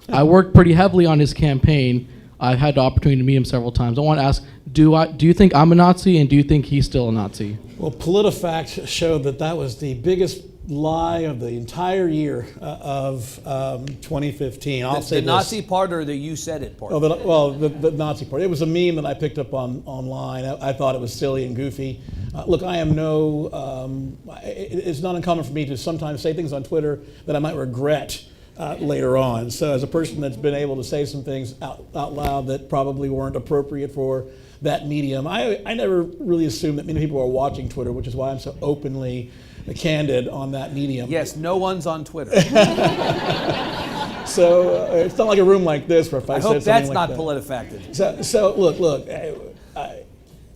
I worked pretty heavily on his campaign. I've had the opportunity to meet him several times. I want to ask, do you think I'm a Nazi, and do you think he's still a Nazi? Well, PolitiFact showed that was the biggest lie of the entire year of 2015. I'll say the this. Nazi part or the you said it part? Oh, the Nazi part. It was a meme that I picked up online. I thought it was silly and goofy. Look, I am it's not uncommon for me to sometimes say things on Twitter that I might regret later on. So as a person that's been able to say some things out loud that probably weren't appropriate for that medium, I never really assumed that many people are watching Twitter, which is why I'm so openly candid on that medium. Yes, no one's on Twitter. So it's not like a room like this where if I said hope something that's like not that. PolitiFacted. So look,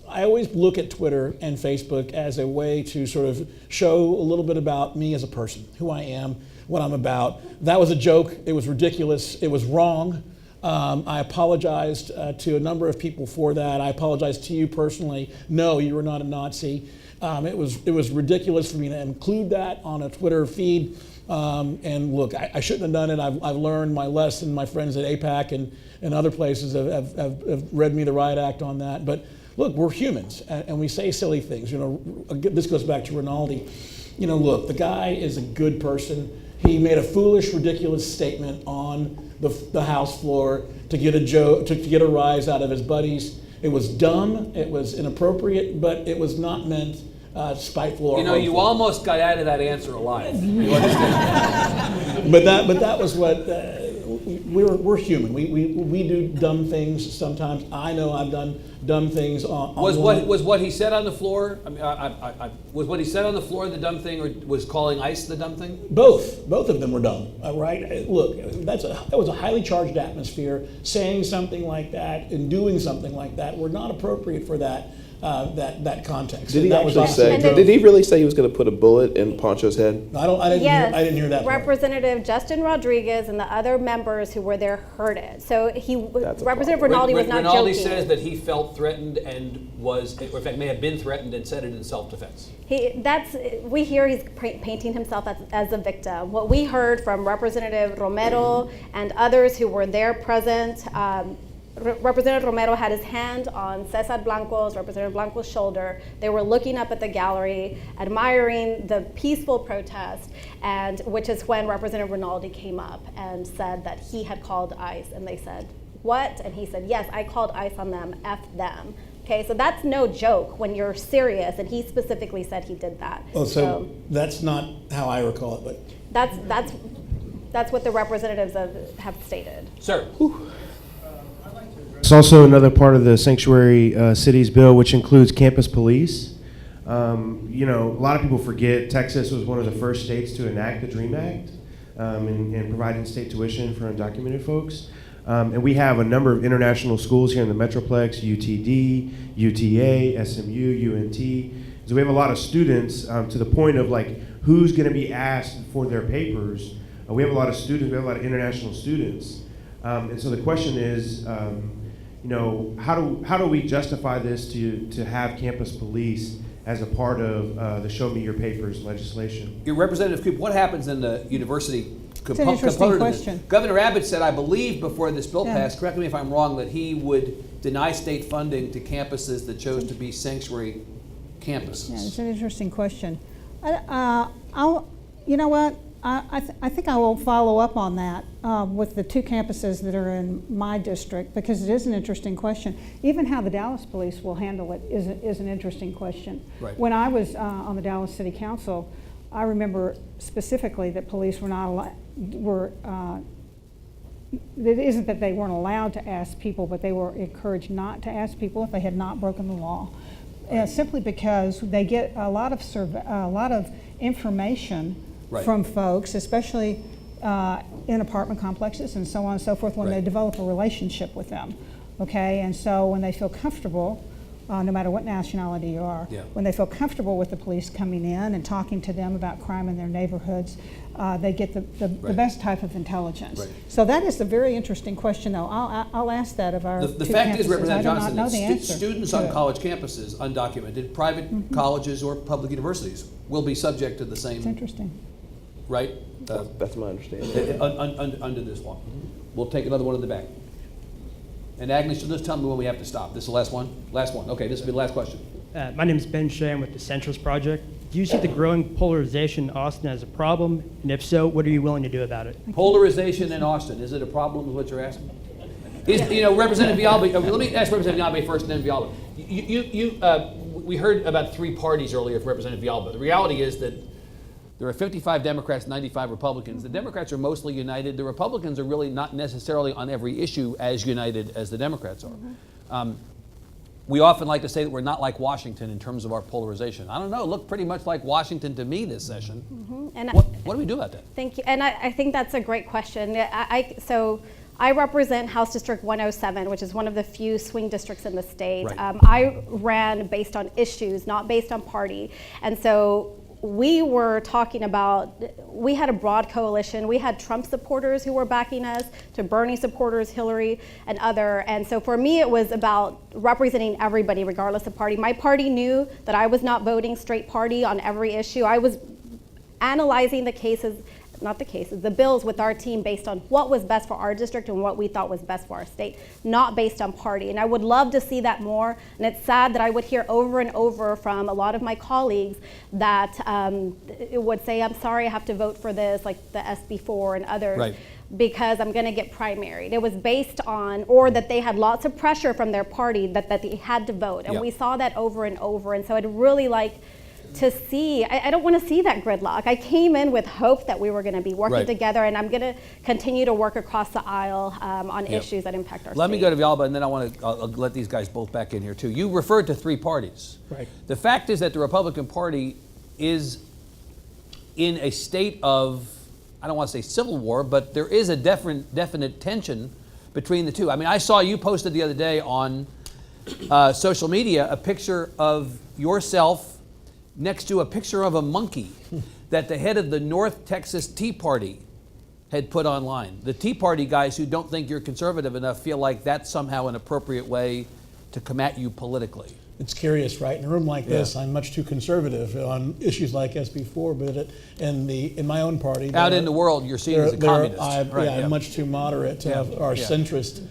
I always look at Twitter and Facebook as a way to sort of show a little bit about me as a person, who I am, what I'm about. That was a joke. It was ridiculous. It was wrong. I apologized to a number of people for that. I apologized to you personally. No, you were not a Nazi. It was ridiculous for me to include that on a Twitter feed. And look, I shouldn't have done it. I've learned my lesson. My friends at AIPAC and other places have read me the riot act on that. But look, we're humans, and we say silly things. You know, this goes back to Rinaldi. You know, look, the guy is a good person. He made a foolish, ridiculous statement on the House floor to get a rise out of his buddies. It was dumb. It was inappropriate, but it was not meant spiteful or harmful. You almost got out of that answer alive. You understand? but that was what we're human. We do dumb things sometimes. I know I've done dumb things. Was what he said on the floor? I mean, was what he said on the floor the dumb thing, or was calling ICE the dumb thing? Both of them were dumb. Right? Look, that was a highly charged atmosphere. Saying something like that and doing something like that were not appropriate for that context. Did he actually say? Did he really say he was going to put a bullet in Poncho's head? I didn't hear that. Representative Justin Rodriguez and the other members who were there heard it. So Representative Rinaldi was not Rinaldi joking. says that he felt threatened and was, or in fact, may have been threatened and said it in self-defense. We hear he's painting himself as a victim. What we heard from Representative Romero and others who were there present. Representative Romero had his hand on Representative Blanco's shoulder. They were looking up at the gallery, admiring the peaceful protest, and which is when Representative Rinaldi came up and said that he had called ICE, and they said, "What?" And he said, "Yes, I called ICE on them, F them." Okay, so that's no joke when you're serious, and he specifically said he did that. Oh, so that's not how I recall it, but that's what the representatives have stated. Sir. It's also another part of the Sanctuary Cities bill, which includes campus police. You know, a lot of people forget Texas was one of the first states to enact the DREAM Act and provide in-state tuition for undocumented folks. And we have a number of international schools here in the Metroplex, UTD, UTA, SMU, UNT. is we have a lot of students to the point of like who's going to be asked for their papers. We have a lot of students, we have a lot of international students. And so the question is, how do we justify this to have campus police as a part of the Show Me Your Papers legislation? Your Representative Koop, what happens in the university It's an interesting question. Governor Abbott said, I believe, before this bill passed, correct me if I'm wrong, that he would deny state funding to campuses that chose to be sanctuary campuses. Yeah, it's an interesting question. You know what? I think I will follow up on that with the 2 campuses that are in my district, because it is an interesting question. Even how the Dallas police will handle it is an interesting question. Right. When I was on the Dallas City Council, I remember specifically that police were not allowed, it isn't that they weren't allowed to ask people, but they were encouraged not to ask people if they had not broken the law. Simply because they get a lot of information from folks, especially in apartment complexes and so on and so forth, when they develop a relationship with them. Okay, and so when they feel comfortable, no matter what nationality you are, when they feel comfortable with the police coming in and talking to them about crime in their neighborhoods, they get the best type of intelligence. Right. So that is a very interesting question, though. I'll ask that of our The 2 fact campuses. is, Representative I do not know the Johnson, answer students on college campuses, undocumented, private colleges or public universities will be subject to the same. It's interesting. Right? That's my understanding. Under this law. We'll take another one in the back. And Agnes, you'll just tell me when we have to stop. This is the last one? Last one. Okay, this will be the last question. My name is Ben Shea. I'm with the Centrist Project. Do you see the growing polarization in Austin as a problem? And if so, what are you willing to do about it? Polarization in Austin, is it a problem, is what you're asking? Representative Villalba, let me ask Representative Villalba first and then Villalba. We heard about 3 parties earlier for Representative Villalba. The reality is that there are 55 Democrats, 95 Republicans. The Democrats are mostly united. The Republicans are really not necessarily on every issue as united as the Democrats are. We often like to say that we're not like Washington in terms of our polarization. I don't know, it looked pretty much like Washington to me this session. And what do we do about that? Thank you. And I think that's a great question. So I represent House District 107, which is one of the few swing districts in the state. Right. I ran based on issues, not based on party. And so we were talking about, we had a broad coalition. We had Trump supporters who were backing us, to Bernie supporters, Hillary, and other. And so for me, it was about representing everybody, regardless of party. My party knew that I was not voting straight party on every issue. I was analyzing the bills with our team based on what was best for our district and what we thought was best for our state, not based on party. And I would love to see that more. And it's sad that I would hear over and over from a lot of my colleagues that would say, I'm sorry, I have to vote for this, like the SB4 and others, because I'm going to get primaried. It was based on, or that they had lots of pressure from their party that they had to vote. And we saw that over and over. And so I'd really like to see, I don't want to see that gridlock. I came in with hope that we were going to be working together, and I'm going to continue to work across the aisle on issues that impact our state. Let me go to Villalba, and then I'll let these guys both back in here too. You referred to 3 parties. Right. The fact is that the Republican Party is in a state of, I don't want to say civil war, but there is a definite tension between the two. I mean, I saw you posted the other day on social media a picture of yourself next to a picture of a monkey that the head of the North Texas Tea Party had put online. The Tea Party guys who don't think you're conservative enough feel like that's somehow an appropriate way to come at you politically. It's curious, right? In a room like this, I'm much too conservative on issues like SB4, but in my own party, out in the world, you're seen as a communist. I'm much too moderate to have our centrist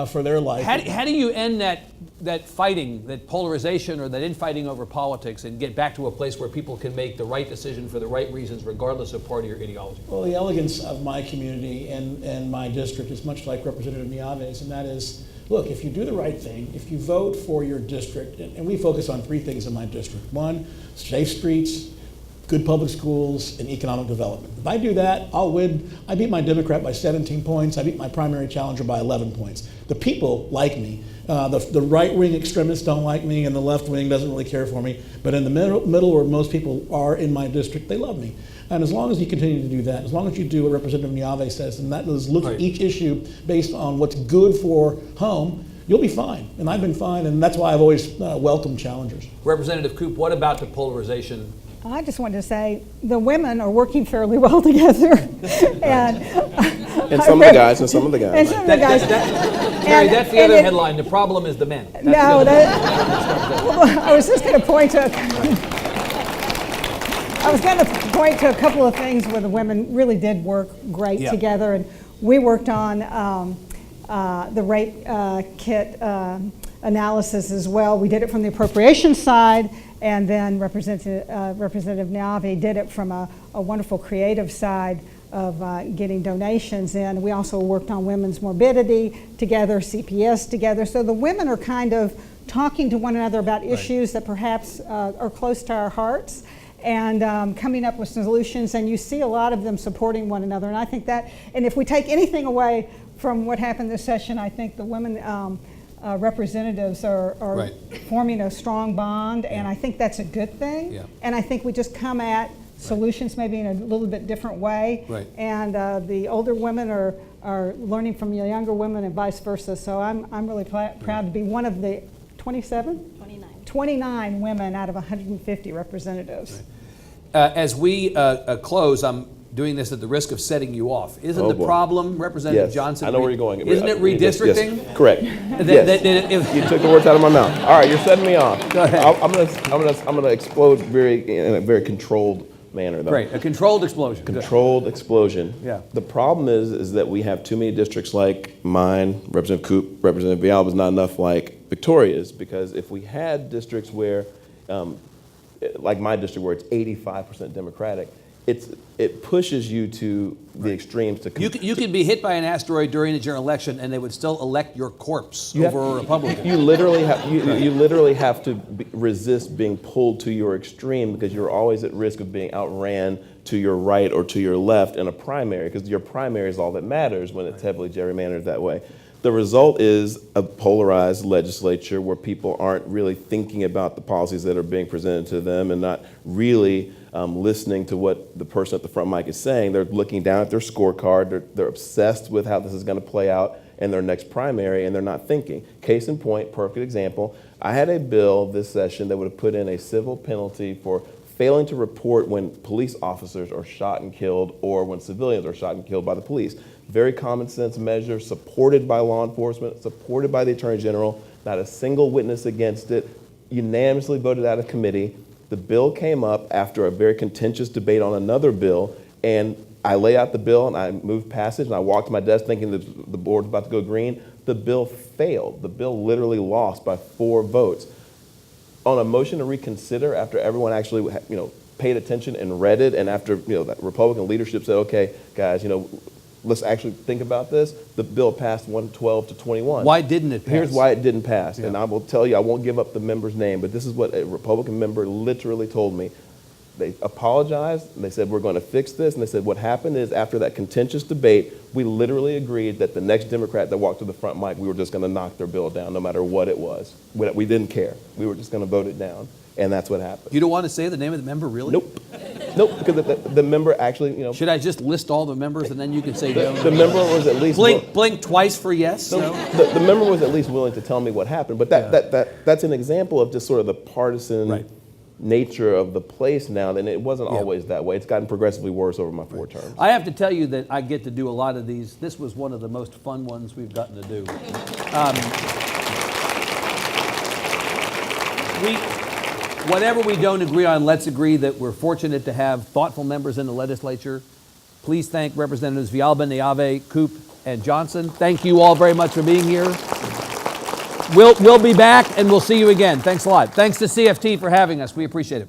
for their life. How do you end that fighting, that polarization, or that infighting over politics, and get back to a place where people can make the right decision for the right reasons, regardless of party or ideology? Well, the elegance of my community and my district is much like Representative Neave's, and that is, look, if you do the right thing, if you vote for your district, and we focus on 3 things in my district. 1, safe streets, good public schools, and economic development. If I do that, I'll win. I beat my Democrat by 17 points. I beat my primary challenger by 11 points. The people like me. The right-wing extremists don't like me, and the left wing doesn't really care for me. But in the middle where most people are in my district, they love me. And as long as you continue to do that, as long as you do what Representative Neave says, and that is look at each issue based on what's good for home, you'll be fine. And I've been fine, and that's why I've always welcomed challengers. Representative Koop, what about the polarization? I just wanted to say the women are working fairly well together. And some of the guys, and some of the guys. And some of the guys. Mary, that's the other headline. The problem is the men. That's No, the I was just going to point to. I was going to point to a couple of things where the women really did work great together, and we worked on the rape kit analysis as well. We did it from the appropriation side, and then Representative Neave did it from a wonderful creative side of getting donations in. We also worked on women's morbidity together, CPS together. So the women are kind of talking to one another about issues that perhaps are close to our hearts, and coming up with solutions, and you see a lot of them supporting one another. And I think that, and if we take anything away from what happened this session, I think the women representatives are forming a strong bond, and I think that's a good thing. Yeah. And I think we just come at solutions maybe in a little bit different way. Right. And the older women are learning from the younger women and vice versa. So I'm really proud to be one of the 29 women out of 150 representatives. As we close, I'm doing this at the risk of setting you off. Isn't the problem, Representative Johnson? I know where you're going. Isn't it redistricting? Yes. Correct. You took the words out of my mouth. All right, you're setting me off. Go ahead. I'm gonna explode in a very controlled manner, though. Great, a controlled explosion. Controlled explosion. Yeah. The problem is that we have too many districts like mine, Representative Koop, Representative Villalba is not enough like Victoria's, because if we had districts where, like my district where it's 85% Democratic, it pushes you to the extremes. You could be hit by an asteroid during the general election, and they would still elect your corpse over a Republican. You literally have to resist being pulled to your extreme, because you're always at risk of being outran to your right or to your left in a primary, because your primary is all that matters when it's heavily gerrymandered that way. The result is a polarized legislature where people aren't really thinking about the policies that are being presented to them, and not really listening to what the person at the front mic is saying. They're looking down at their scorecard. They're obsessed with how this is going to play out in their next primary, and they're not thinking. Case in point, perfect example, I had a bill this session that would have put in a civil penalty for failing to report when police officers are shot and killed, or when civilians are shot and killed by the police. Very common sense measure, supported by law enforcement, supported by the Attorney General, not a single witness against it, unanimously voted out of committee. The bill came up after a very contentious debate on another bill, and I lay out the bill and I moved passage, and I walked to my desk thinking that the board was about to go green. The bill failed. The bill literally lost by 4 votes. On a motion to reconsider, after everyone actually paid attention and read it, and after that Republican leadership said, okay, guys, let's actually think about this, the bill passed 112 to 21. Why didn't it pass? Here's why it didn't pass, and I will tell you, I won't give up the member's name, but this is what a Republican member literally told me. They apologized, and they said, we're going to fix this, and they said, what happened is, after that contentious debate, we literally agreed that the next Democrat that walked to the front mic, we were just going to knock their bill down, no matter what it was. We didn't care. We were just going to vote it down, and that's what happened. You don't want to say the name of the member, really? Nope. Nope, because the member actually, Should I just list all the members, and then you can say no? The member was at least... Blink twice for yes? No? The member was at least willing to tell me what happened, but that's an example of just sort of the partisan nature of the place now, and it wasn't always that way. It's gotten progressively worse over my 4 terms. I have to tell you that I get to do a lot of these. This was one of the most fun ones we've gotten to do. Whatever we don't agree on, let's agree that we're fortunate to have thoughtful members in the legislature. Please thank Representatives Villalba, Neave, Koop, and Johnson. Thank you all very much for being here. We'll be back, and we'll see you again. Thanks a lot. Thanks to CFT for having us. We appreciate it.